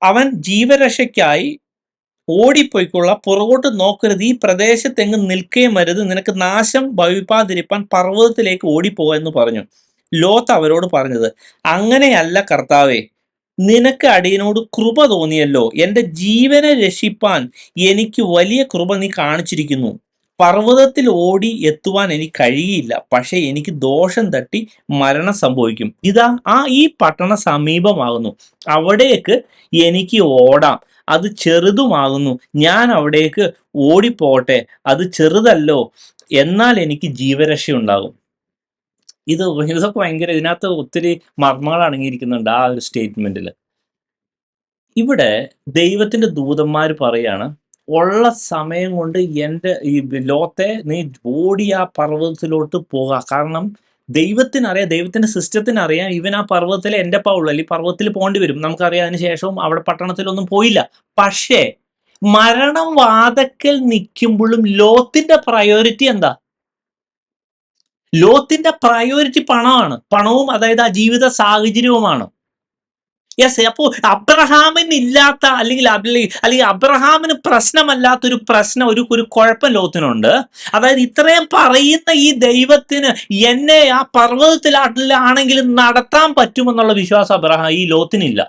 അവൻ ജീവരക്ഷയ്ക്കായി ഓടിപ്പോയിക്കൊള്ള, പുറകോട്ട് നോക്കരുത്, ഈ പ്രദേശത്തെങ്ങും നിൽക്കുകയും അരുത്, നിനക്ക് നാശം ഭവിപ്പാതിരിപ്പാൻ പർവ്വതത്തിലേക്ക് ഓടിപ്പോക എന്ന് പറഞ്ഞു. ലോത്ത് അവരോട് പറഞ്ഞത്, അങ്ങനെയല്ല കർത്താവേ, നിനക്ക് അടിയനോട് കൃപ തോന്നിയല്ലോ. എൻ്റെ ജീവനെ രക്ഷിപ്പാൻ എനിക്ക് വലിയ കൃപ നീ കാണിച്ചിരിക്കുന്നു. പർവ്വതത്തിൽ ഓടി എത്തുവാൻ എനിക്ക് കഴിയില്ല, പക്ഷെ എനിക്ക് ദോഷം തട്ടി മരണം സംഭവിക്കും. ഇതാ ഈ പട്ടണം സമീപമാകുന്നു, അവിടേക്ക് എനിക്ക് ഓടാം, അത് ചെറുതുമാകുന്നു, ഞാൻ അവിടേക്ക് ഓടിപ്പോട്ടെ, അത് ചെറുതല്ലോ, എന്നാൽ എനിക്ക് ജീവരക്ഷ ഉണ്ടാകും. ഇതൊക്കെ ഭയങ്കര, ഇതിനകത്ത് ഒത്തിരി മർമ്മങ്ങൾ അടങ്ങിയിരിക്കുന്നുണ്ട് ആ ഒരു സ്റ്റേറ്റ്മെന്റിൽ. ഇവിടെ ദൈവത്തിന്റെ ദൂതന്മാർ പറയാണ്, ഉള്ള സമയം കൊണ്ട് എൻ്റെ ഈ ലോത്തെ നീ ഓടി ആ പർവ്വതത്തിലോട്ട് പോകാം. കാരണം ദൈവത്തിനറിയാം, ദൈവത്തിന്റെ സിസ്റ്റത്തിനറിയാം, ഇവൻ ആ പർവ്വതത്തിൽ എൻ്റെ ഉള്ളു, അല്ലെങ്കിൽ പർവ്വതത്തിൽ പോകേണ്ടി വരും. നമുക്കറിയാം. അതിന് ശേഷവും അവിടെ പട്ടണത്തിലൊന്നും പോയില്ല. പക്ഷേ മരണം വാതക്കൽ നിൽക്കുമ്പോഴും ലോത്തിന്റെ പ്രയോറിറ്റി എന്താ? ലോത്തിന്റെ പ്രയോറിറ്റി പണമാണ്. പണവും, അതായത് ആ ജീവിത സാഹചര്യവുമാണ്. യെസ്. അപ്പോൾ അബ്രഹാമിന് ഇല്ലാത്ത, അല്ലെങ്കിൽ അബ്രഹാമിന് പ്രശ്നമല്ലാത്തൊരു പ്രശ്നം, ഒരു കുഴപ്പം ലോത്തിനുണ്ട്. അതായത് ഇത്രയും പറയുന്ന ഈ ദൈവത്തിന് എന്നെ ആ പർവ്വതത്തിലാണെങ്കിലും നടത്താൻ പറ്റുമെന്നുള്ള വിശ്വാസം ഈ ലോത്തിനില്ല.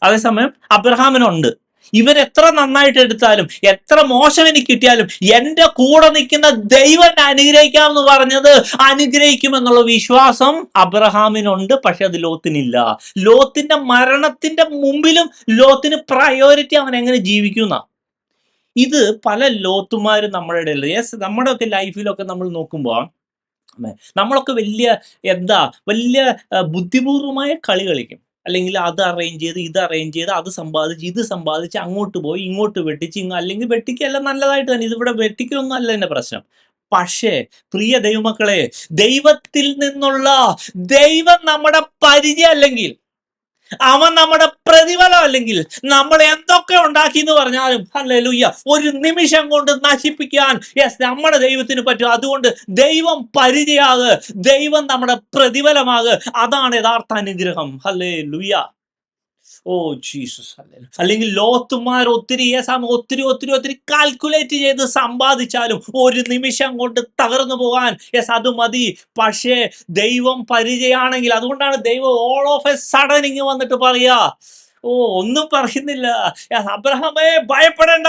അതേസമയം അബ്രഹാമിനുണ്ട്. ഇവരെത്ര നന്നായിട്ട് എടുത്താലും, എത്ര മോശം എനിക്ക് കിട്ടിയാലും, എൻ്റെ കൂടെ നിൽക്കുന്ന ദൈവം അനുഗ്രഹിക്കാമെന്ന് പറഞ്ഞത് അനുഗ്രഹിക്കുമെന്നുള്ള വിശ്വാസം അബ്രഹാമിനുണ്ട്. പക്ഷെ അത് ലോത്തിനില്ല. ലോത്തിന്റെ മരണത്തിന്റെ മുമ്പിലും ലോത്തിന് പ്രയോറിറ്റി അവൻ എങ്ങനെ ജീവിക്കുന്ന. ഇത് പല ലോത്തുമാരും നമ്മുടെ ഇടയിൽ, യെസ്, നമ്മുടെ ഒക്കെ ലൈഫിലൊക്കെ നമ്മൾ നോക്കുമ്പോൾ നമ്മളൊക്കെ വലിയ ബുദ്ധിപൂർവമായ കളി കളിക്കും. അല്ലെങ്കിൽ അത് അറേഞ്ച് ചെയ്ത്, ഇത് അറേഞ്ച് ചെയ്ത്, അത് സമ്പാദിച്ച്, ഇത് സമ്പാദിച്ച്, അങ്ങോട്ട് പോയി, ഇങ്ങോട്ട് വെട്ടിച്ച്, അല്ലെങ്കിൽ വെട്ടിക്കല്ല നല്ലതായിട്ട് തന്നെ, ഇതിവിടെ വെട്ടിക്കലൊന്നും അല്ല എൻ്റെ പ്രശ്നം. പക്ഷേ പ്രിയ ദൈവമക്കളെ, ദൈവത്തിൽ നിന്നുള്ള ദൈവം നമ്മുടെ പരിചയം അല്ലെങ്കിൽ, അവൻ നമ്മുടെ പ്രതിഫലം അല്ലെങ്കിൽ, നമ്മൾ എന്തൊക്കെ ഉണ്ടാക്കി എന്ന് പറഞ്ഞാലും ഹല്ലേലൂയ, ഒരു നിമിഷം കൊണ്ട് നശിപ്പിക്കാൻ യെസ് നമ്മുടെ ദൈവത്തിന് പറ്റും. അതുകൊണ്ട് ദൈവം പരിചയാക്, ദൈവം നമ്മുടെ പ്രതിഫലമാക്. അതാണ് യഥാർത്ഥ അനുഗ്രഹം. ഹല്ലേലൂയ. Oh Jesus. അല്ലെങ്കിൽ ലോത്തുമാർ ഒത്തിരി ഒത്തിരി കാൽക്കുലേറ്റ് ചെയ്ത് സമ്പാദിച്ചാലും ഒരു നിമിഷം കൊണ്ട് തകർന്നു പോകാൻ യെസ് അത് മതി. പക്ഷേ ദൈവം പരിചയമാണെങ്കിൽ, അതുകൊണ്ടാണ് ദൈവം ഓൾ ഓഫ് എ സഡൻ ഇങ്ങ് വന്നിട്ട് പറയാ, ഒന്നും പറയുന്നില്ല, അബ്രഹാമേ ഭയപ്പെടേണ്ട.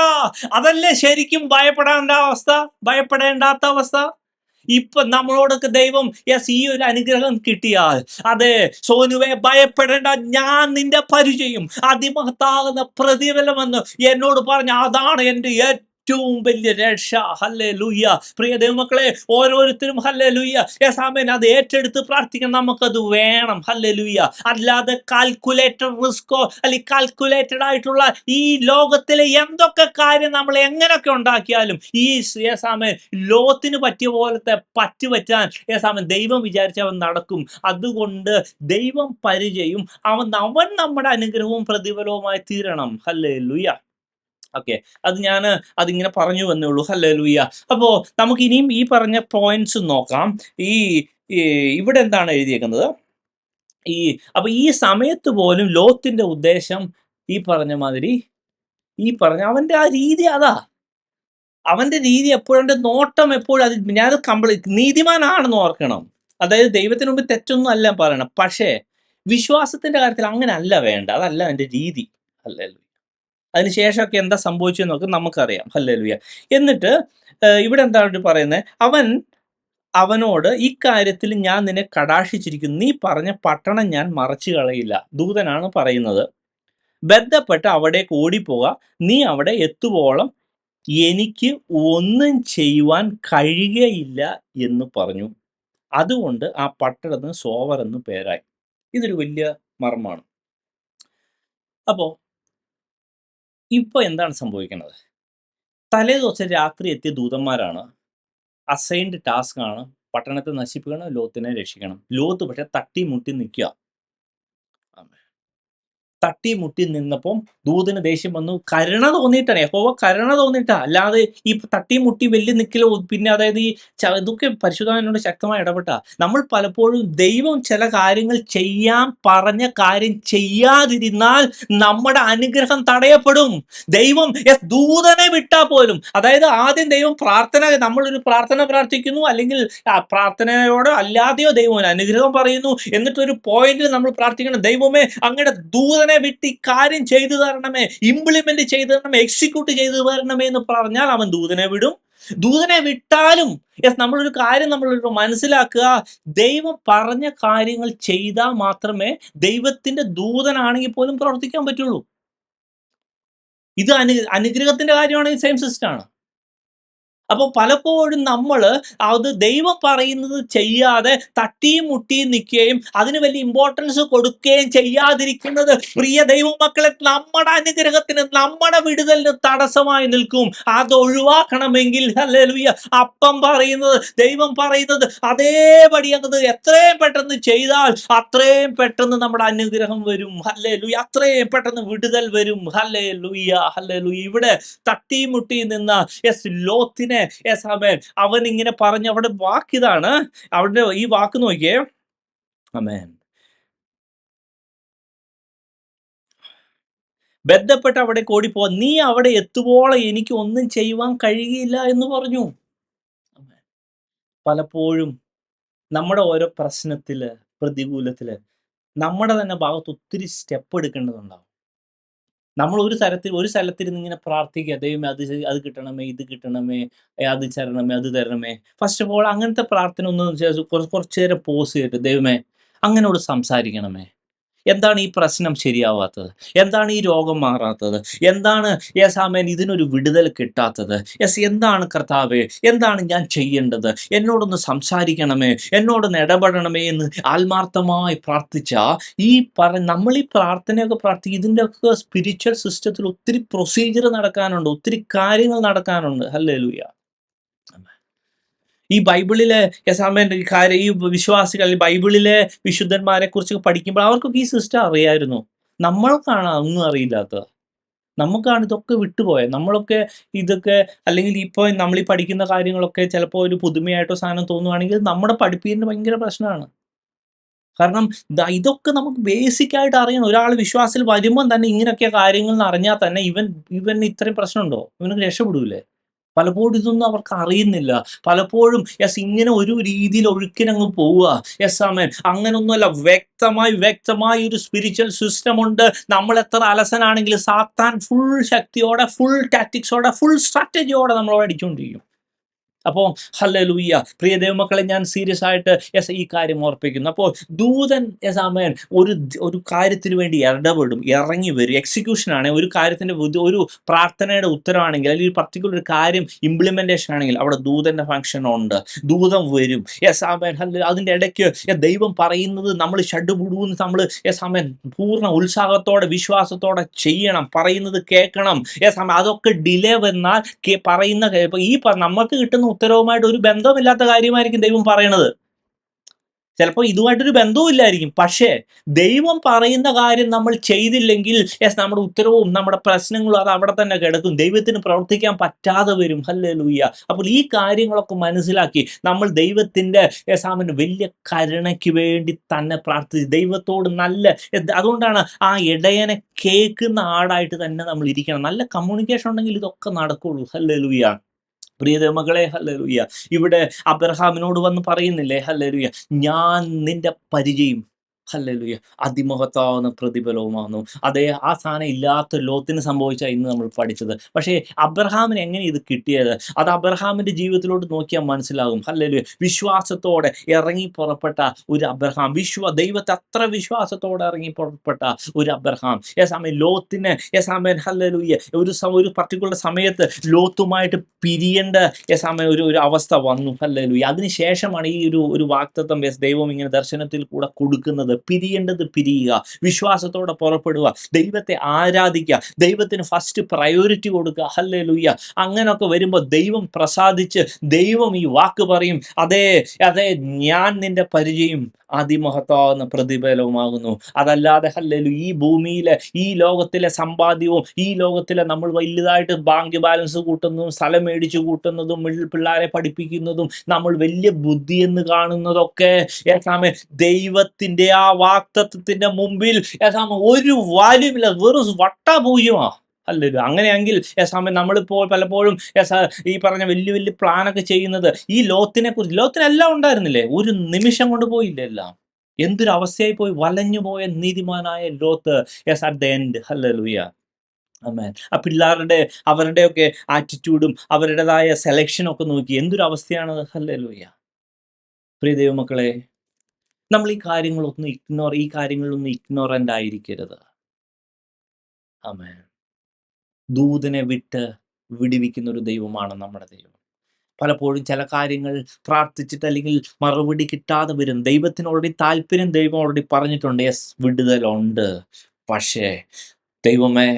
അതല്ലേ ശരിക്കും ഭയപ്പെടേണ്ടാത്ത അവസ്ഥ. ഇപ്പൊ നമ്മളോടൊക്കെ ദൈവം ഈ ഒരു അനുഗ്രഹം കിട്ടിയാൽ, അതെ സോനുവെ ഭയപ്പെടേണ്ട, ഞാൻ നിന്റെ പരിചയം അതിമഹത്താകുന്ന പ്രതിഫലമെന്ന് എന്നോട് പറഞ്ഞ, അതാണ് എൻ്റെ ഏറ്റവും വലിയ രക്ഷ. ഹല്ലേലൂയ. പ്രിയ ദൈവമക്കളെ, ഓരോരുത്തരും ഹല്ലേലൂയ യെസ് ആമേൻ അത് ഏറ്റെടുത്ത് പ്രാർത്ഥിക്കാൻ നമുക്കത് വേണം. ഹല്ലേലൂയ. അല്ലാതെ കാൽക്കുലേറ്റഡ് റിസ്കോ അല്ലെങ്കിൽ കാൽക്കുലേറ്റഡ് ആയിട്ടുള്ള ഈ ലോകത്തിലെ എന്തൊക്കെ കാര്യം നമ്മൾ എങ്ങനെയൊക്കെ ഉണ്ടാക്കിയാലും ഈ യെസ് ആമേൻ ലോത്തിന് പറ്റിയ പോലത്തെ പറ്റുപറ്റാൻ യെസ് ആമേൻ ദൈവം വിചാരിച്ച അവൻ നടക്കും. അതുകൊണ്ട് ദൈവം പരിചയം അവൻ നമ്മുടെ അനുഗ്രഹവും പ്രതിഫലവുമായി തീരണം. ഹല്ലേലൂയ. ഓക്കെ, അതിങ്ങനെ പറഞ്ഞു വന്നേ ഉള്ളൂ. ഹല്ലേലൂയ. അപ്പോൾ നമുക്ക് ഇനിയും ഈ പറഞ്ഞ പോയിന്റ്സ് നോക്കാം. ഇവിടെ എന്താണ് എഴുതിയേക്കുന്നത്? അപ്പൊ ഈ സമയത്ത് പോലും ലോത്തിന്റെ ഉദ്ദേശം ഈ പറഞ്ഞ മാതിരി, അവന്റെ ആ രീതി അതാ. അവന്റെ രീതി എപ്പോഴും, നോട്ടം എപ്പോഴും അത് ഞാൻ നീതിമാനാണെന്ന് ഓർക്കണം. അതായത് ദൈവത്തിന് മുമ്പ് തെറ്റൊന്നും അല്ല പറയണം. പക്ഷേ വിശ്വാസത്തിന്റെ കാര്യത്തിൽ അങ്ങനെ അല്ല വേണ്ട. അതല്ല എൻ്റെ രീതി. ഹല്ലേലൂയ. അതിനുശേഷമൊക്കെ എന്താ സംഭവിച്ചതെന്നൊക്കെ നമുക്കറിയാം. ഹല്ലേലൂയ. എന്നിട്ട് ഇവിടെ എന്താണ് പറയുന്നത്? അവനോട് ഇക്കാര്യത്തിൽ ഞാൻ നിന്നെ കടാക്ഷിച്ചിരിക്കുന്നു, നീ പറഞ്ഞ പട്ടണം ഞാൻ മറച്ചു കളയില്ല. ദൂതനാണ് പറയുന്നത്. ബന്ധപ്പെട്ട് അവിടേക്ക് ഓടിപ്പോക, നീ അവിടെ എത്തുവോളം എനിക്ക് ഒന്നും ചെയ്യുവാൻ കഴിയുകയില്ല എന്ന് പറഞ്ഞു. അതുകൊണ്ട് ആ പട്ടണത്തിന് സോവർ എന്ന് പേരായി. ഇതൊരു വലിയ മർമ്മമാണ്. അപ്പോൾ ഇപ്പോൾ എന്താണ് സംഭവിക്കുന്നത്? തലേ ദിവസം രാത്രി എത്തിയ ദൂതന്മാരാണ്. അസൈൻഡ് ടാസ്ക് ആണ് പട്ടണത്തെ നശിപ്പിക്കണം, ലോത്തിനെ രക്ഷിക്കണം. ലോത്ത് പക്ഷെ തട്ടി മുട്ടി നിൽക്കുക. തട്ടി മുട്ടി നിന്നപ്പം ദൂതന് ദേഷ്യം വന്നു. കരുണ തോന്നിയിട്ടാണ്, യഹോവ കരുണ തോന്നിയിട്ടാ, അല്ലാതെ ഈ തട്ടി മുട്ടി വെല്ലി നിൽക്കലോ പിന്നെ അതായത് ഈ ഇതൊക്കെ പരിശുദ്ധാത്മാവിനോട് ശക്തമായി ഇടപെട്ട. നമ്മൾ പലപ്പോഴും ദൈവം ചില കാര്യങ്ങൾ ചെയ്യാൻ പറഞ്ഞ കാര്യം ചെയ്യാതിരുന്നാൽ നമ്മുടെ അനുഗ്രഹം തടയപ്പെടും. ദൈവം ദൂതനെ വിട്ടാൽ പോലും, അതായത് ആദ്യം ദൈവം നമ്മളൊരു പ്രാർത്ഥന പ്രാർത്ഥിക്കുന്നു, അല്ലെങ്കിൽ പ്രാർത്ഥനയോടോ അല്ലാതെയോ ദൈവം അനുഗ്രഹം പറയുന്നു. എന്നിട്ടൊരു പോയിന്റിൽ നമ്മൾ പ്രാർത്ഥിക്കണം, ദൈവമേ അങ്ങയുടെ ദൂതനെ വിട്ട് ഈ കാര്യം ചെയ്തു തരണമേ, ഇംപ്ലിമെന്റ് ചെയ്തു തരണമേ, എക്സിക്യൂട്ട് ചെയ്തു തരണമേ എന്ന് പറഞ്ഞാൽ അവൻ ദൂതനെ വിടും. ദൂതനെ വിട്ടാലും നമ്മളൊരു കാര്യം നമ്മളൊരു മനസ്സിലാക്കുക, ദൈവം പറഞ്ഞ കാര്യങ്ങൾ ചെയ്താൽ മാത്രമേ ദൈവത്തിന്റെ ദൂതനാണെങ്കിൽ പോലും പ്രവർത്തിക്കാൻ പറ്റുള്ളൂ. ഇത് അനുഗ്രഹത്തിന്റെ കാര്യമാണെങ്കിൽ സെയിം സിസ്റ്റം ആണ്. അപ്പോൾ പലപ്പോഴും നമ്മൾ അത് ദൈവം പറയുന്നത് ചെയ്യാതെ തട്ടിയും മുട്ടിയും നിൽക്കുകയും അതിന് വലിയ ഇമ്പോർട്ടൻസ് കൊടുക്കുകയും ചെയ്യാതിരിക്കുന്നത് പ്രിയ ദൈവമക്കളെ നമ്മുടെ അനുഗ്രഹത്തിന്, നമ്മുടെ വിടുതലിന് തടസ്സമായി നിൽക്കും. അത് ഒഴിവാക്കണമെങ്കിൽ ഹല്ലേലൂയ, അപ്പം പറയുന്നത്, ദൈവം പറയുന്നത് അതേപടി അത് എത്രയും പെട്ടെന്ന് ചെയ്താൽ അത്രയും പെട്ടെന്ന് നമ്മുടെ അനുഗ്രഹം വരും. ഹല്ലേലൂയ, അത്രയും പെട്ടെന്ന് വിടുതൽ വരും. Hallelujah, hallelujah. ഇവിടെ തട്ടിയും മുട്ടിയും നിന്ന ലോത്തിനെ അവൻ ഇങ്ങനെ പറഞ്ഞ അവിടെ വാക്കിതാണ്. അവിടെ ഈ വാക്ക് നോക്കിയേ, ആമേൻ. ബന്ധപ്പെട്ട് അവിടെ ഓടിപ്പോ, നീ അവിടെ എത്തുവോളം എനിക്ക് ഒന്നും ചെയ്യുവാൻ കഴിയില്ല എന്ന് പറഞ്ഞു. പലപ്പോഴും നമ്മുടെ ഓരോ പ്രശ്നത്തില്, പ്രതികൂലത്തില് നമ്മുടെ തന്നെ ഭാഗത്ത് ഒത്തിരി സ്റ്റെപ്പ് എടുക്കേണ്ടതുണ്ടാവും. നമ്മൾ ഒരു സ്ഥലത്തിരുന്ന് ഇങ്ങനെ പ്രാർത്ഥിക്കുക, ദൈവമേ അത് കിട്ടണമേ, ഇത് കിട്ടണമേ, അത് തരണമേ, അത് തരണമേ. ഫസ്റ്റ് ഓഫ് ഓൾ അങ്ങനത്തെ പ്രാർത്ഥന ഒന്ന് കുറച്ചു നേരം പോസ് ചെയ്തിട്ട്, ദൈവമേ അങ്ങനോട് സംസാരിക്കണമേ. എന്താണ് ഈ പ്രശ്നം ശരിയാവാത്തത്? എന്താണ് ഈ രോഗം മാറാത്തത്? എന്താണ് ആമേൻ ഇതിനൊരു വിടുതൽ കിട്ടാത്തത്? എന്താണ് കർത്താവേ, എന്താണ് ഞാൻ ചെയ്യേണ്ടത്? എന്നോടൊന്ന് സംസാരിക്കണമേ, എന്നോടൊന്ന് ഇടപെടണമേ എന്ന് ആത്മാർത്ഥമായി പ്രാർത്ഥിച്ച നമ്മൾ ഈ പ്രാർത്ഥനയൊക്കെ ഇതിൻ്റെയൊക്കെ സ്പിരിച്വൽ സിസ്റ്റത്തിൽ ഒത്തിരി പ്രൊസീജിയർ നടക്കാനുണ്ട്, ഒത്തിരി കാര്യങ്ങൾ നടക്കാനുണ്ട്. ഹല്ലേലൂയ. ഈ ബൈബിളിലെ ഈ വിശ്വാസികൾ ബൈബിളിലെ വിശുദ്ധന്മാരെ കുറിച്ച് പഠിക്കുമ്പോൾ അവർക്കൊക്കെ ഈ സിസ്റ്റം അറിയായിരുന്നു. നമ്മൾക്കാണ് ഒന്നും അറിയില്ലാത്തത്. നമുക്കാണ് ഇതൊക്കെ വിട്ടുപോയത്. നമ്മളൊക്കെ ഇതൊക്കെ, അല്ലെങ്കിൽ ഇപ്പോൾ നമ്മൾ ഈ പഠിക്കുന്ന കാര്യങ്ങളൊക്കെ ചിലപ്പോൾ ഒരു പുതുമയായിട്ടോ സാധനം തോന്നുവാണെങ്കിൽ നമ്മുടെ പഠിപ്പീരിന് ഭയങ്കര പ്രശ്നമാണ്. കാരണം ഇതൊക്കെ നമുക്ക് ബേസിക് ആയിട്ട് അറിയണം. ഒരാൾ വിശ്വാസത്തിൽ വരുമ്പം തന്നെ ഇങ്ങനെയൊക്കെ കാര്യങ്ങൾ അറിഞ്ഞാൽ തന്നെ ഇവൻ ഇത്രയും പ്രശ്നമുണ്ടോ, ഇവനൊക്കെ രക്ഷപ്പെടൂലേ? പലപ്പോഴും ഇതൊന്നും അവർക്ക് അറിയുന്നില്ല. പലപ്പോഴും ഇങ്ങനെ ഒരു രീതിയിൽ ഒഴുക്കിനങ്ങ് പോവുക. ആമേൻ. അങ്ങനൊന്നുമല്ല. വ്യക്തമായി ഒരു സ്പിരിച്വൽ സിസ്റ്റം ഉണ്ട്. നമ്മൾ എത്ര അലസനാണെങ്കിലും സാത്താൻ ഫുൾ ശക്തിയോടെ, ഫുൾ ടാക്ടിക്സോടെ, ഫുൾ സ്ട്രാറ്റജിയോടെ നമ്മളോട് അടിച്ചുകൊണ്ടിരിക്കും. അപ്പോൾ ഹല്ലേലൂയ, പ്രിയ ദൈവമക്കളെ, ഞാൻ സീരിയസ് ആയിട്ട് ഈ കാര്യം ഓർപ്പിക്കുന്നു. അപ്പോൾ ദൂതൻ ആമേൻ ഒരു കാര്യത്തിന് വേണ്ടി ഇടപെടും, ഇറങ്ങി വരും. എക്സിക്യൂഷൻ ഒരു കാര്യത്തിൻ്റെ ഒരു പ്രാർത്ഥനയുടെ ഉത്തരവാണെങ്കിൽ, അല്ലെങ്കിൽ ഒരു പർട്ടിക്കുലർ കാര്യം ഇംപ്ലിമെൻറ്റേഷൻ ആണെങ്കിൽ അവിടെ ദൂതൻ്റെ ഫംഗ്ഷൻ ഉണ്ട്. ദൂതൻ വരും. ആമേൻ. അതിൻ്റെ ഇടയ്ക്ക് ദൈവം പറയുന്നത് നമ്മൾ ഷഡ്ബുഡൂന്ന് നമ്മൾ ആമേൻ പൂർണ്ണ ഉത്സാഹത്തോടെ വിശ്വാസത്തോടെ ചെയ്യണം, പറയുന്നത് കേൾക്കണം. അതൊക്കെ ഡിലേ വന്നാൽ പറയുന്ന നമുക്ക് കിട്ടുന്ന ഉത്തരവുമായിട്ട് ഒരു ബന്ധമില്ലാത്ത കാര്യമായിരിക്കും ദൈവം പറയണത്. ചിലപ്പോൾ ഇതുമായിട്ടൊരു ബന്ധവും ഇല്ലായിരിക്കും. പക്ഷേ ദൈവം പറയുന്ന കാര്യം നമ്മൾ ചെയ്തില്ലെങ്കിൽ നമ്മുടെ ഉത്തരവും നമ്മുടെ പ്രശ്നങ്ങളും അത് അവിടെ തന്നെ കിടക്കും. ദൈവത്തിന് പ്രവർത്തിക്കാൻ പറ്റാതെ വരും. ഹല്ലേലൂയ. അപ്പോൾ ഈ കാര്യങ്ങളൊക്കെ മനസ്സിലാക്കി നമ്മൾ ദൈവത്തിൻ്റെ വലിയ കരുണയ്ക്ക് വേണ്ടി തന്നെ പ്രാർത്ഥിച്ച് ദൈവത്തോട് അതുകൊണ്ടാണ് ആ ഇടയനെ കേൾക്കുന്ന ആടായിട്ട് തന്നെ നമ്മൾ ഇരിക്കണം. നല്ല കമ്മ്യൂണിക്കേഷൻ ഉണ്ടെങ്കിൽ ഇതൊക്കെ നടക്കുള്ളൂ. ഹല്ലേലൂയ. പ്രിയ മകളെ, ഹല്ലേലൂയ. ഇവിടെ അബ്രഹാമിനോട് വന്ന് പറയുന്നില്ലേ, ഹല്ലേലൂയ, ഞാൻ നിന്റെ പരിചയം, ഹല്ലേലൂയ. അതിമഹത്താവുന്ന പ്രതിഫലവുമാകുന്നു. അതേ ആ സാധനം ഇല്ലാത്ത ലോത്തിന് സംഭവിച്ച ഇന്ന് നമ്മൾ പഠിച്ചത്. പക്ഷേ അബ്രഹാമിന് എങ്ങനെ ഇത് കിട്ടിയത്? അത് അബ്രഹാമിന്റെ ജീവിതത്തിലോട്ട് നോക്കിയാൽ മനസ്സിലാകും. ഹല്ലേലൂയ. വിശ്വാസത്തോടെ ഇറങ്ങി പുറപ്പെട്ട ഒരു അബ്രഹാം, ദൈവത്തെ അത്ര വിശ്വാസത്തോടെ ഇറങ്ങി പുറപ്പെട്ട ഒരു അബ്രഹാം. സമയം ലോത്തിന് സമയം ഹല്ലേലൂയ ഒരു പർട്ടിക്കുലർ സമയത്ത് ലോത്തുമായിട്ട് പിരിയേണ്ട സമയം ഒരു അവസ്ഥ വന്നു. ഹല്ലേലൂയ. അതിനുശേഷമാണ് ഈ ഒരു വാഗ്ദത്തം ദൈവം ഇങ്ങനെ ദർശനത്തിൽ കൂടെ കൊടുക്കുന്നത്. പിരിയേണ്ടത് പിരിയുക, വിശ്വാസത്തോടെ പുറപ്പെടുക, ദൈവത്തെ ആരാധിക്കുക, ദൈവത്തിന് ഫസ്റ്റ് പ്രയോറിറ്റി കൊടുക്കുക. ഹല്ലേലൂയ. അങ്ങനെയൊക്കെ വരുമ്പോൾ ദൈവം പ്രസാദിച്ച് ദൈവം ഈ വാക്ക് പറയും, അതെ അതെ, ഞാൻ നിന്റെ പരിചയം അതിമഹത്താവുന്ന പ്രതിഫലവുമാകുന്നു. അതല്ലാതെ ഹല്ലേലൂയ ഈ ഭൂമിയിലെ ഈ ലോകത്തിലെ സമ്പാദ്യവും ഈ ലോകത്തിലെ നമ്മൾ വലുതായിട്ട് ബാങ്ക് ബാലൻസ് കൂട്ടുന്നതും സ്ഥലം മേടിച്ചു കൂട്ടുന്നതും പിള്ളേരെ പഠിപ്പിക്കുന്നതും നമ്മൾ വലിയ ബുദ്ധി എന്ന് കാണുന്നതൊക്കെ ദൈവത്തിന്റെ ആ വാഗ്ദത്തത്തിന്റെ മുമ്പിൽ ഒരു വാല്യൂമില്ല, വെറും വട്ടപൂജ്യമാ. അല്ലല്ലോ. അങ്ങനെയെങ്കിൽ നമ്മളിപ്പോൾ പലപ്പോഴും ഈ പറഞ്ഞ വലിയ വലിയ പ്ലാനൊക്കെ ചെയ്യുന്നത് ഈ ലോത്തിനെ കുറിച്ച്. ലോത്തിനെല്ലാം ഉണ്ടായിരുന്നില്ലേ? ഒരു നിമിഷം കൊണ്ട് പോയില്ല എല്ലാം. എന്തൊരു അവസ്ഥയായി പോയി, വലഞ്ഞു പോയ നീതിമാനായ Lot at the end. Hallelujah. Amen. ആ പിള്ളേരുടെ അവരുടെയൊക്കെ ആറ്റിറ്റ്യൂഡും അവരുടേതായ സെലക്ഷനൊക്കെ നോക്കി എന്തൊരു അവസ്ഥയാണ്. ഹല്ലേലൂയ. പ്രിയ ദൈവമക്കളെ, നമ്മൾ ഈ കാര്യങ്ങളിലൊന്നും ഇഗ്നോറൻ്റ് ആയിരിക്കരുത്. ആമേൻ. ദൂതനെ വിട്ട് വിടുവിക്കുന്ന ഒരു ദൈവമാണ് നമ്മുടെ ദൈവം. പലപ്പോഴും ചില കാര്യങ്ങൾ പ്രാർത്ഥിച്ചിട്ട് അല്ലെങ്കിൽ മറുപടി കിട്ടാതെ വരും. ദൈവത്തിന് ഓൾറെഡി താല്പര്യം ദൈവം ഓൾറെഡി പറഞ്ഞിട്ടുണ്ട്, യെസ് വിടുതലുണ്ട്. പക്ഷേ ദൈവമേ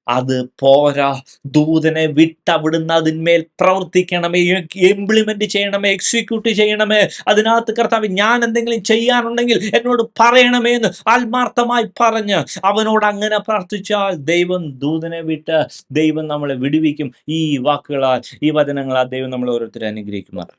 അത് പോരാ, ദൂതനെ വിട്ട് അവിടുന്ന് അതിന്മേൽ പ്രവർത്തിക്കണമേ, ഇംപ്ലിമെന്റ് ചെയ്യണമേ, എക്സിക്യൂട്ട് ചെയ്യണമേ. അതിനകത്ത് കർത്താവ് ഞാൻ എന്തെങ്കിലും ചെയ്യാനുണ്ടെങ്കിൽ എന്നോട് പറയണമേ എന്ന് ആത്മാർത്ഥമായി പറഞ്ഞ് അവനോട് അങ്ങനെ പ്രാർത്ഥിച്ചാൽ ദൂതനെ വിട്ട് ദൈവം നമ്മളെ വിടുവിക്കും. ഈ വാക്കുകളാൽ, ഈ വചനങ്ങളാൽ ദൈവം നമ്മളെ ഓരോരുത്തരെ അനുഗ്രഹിക്കുമാർ.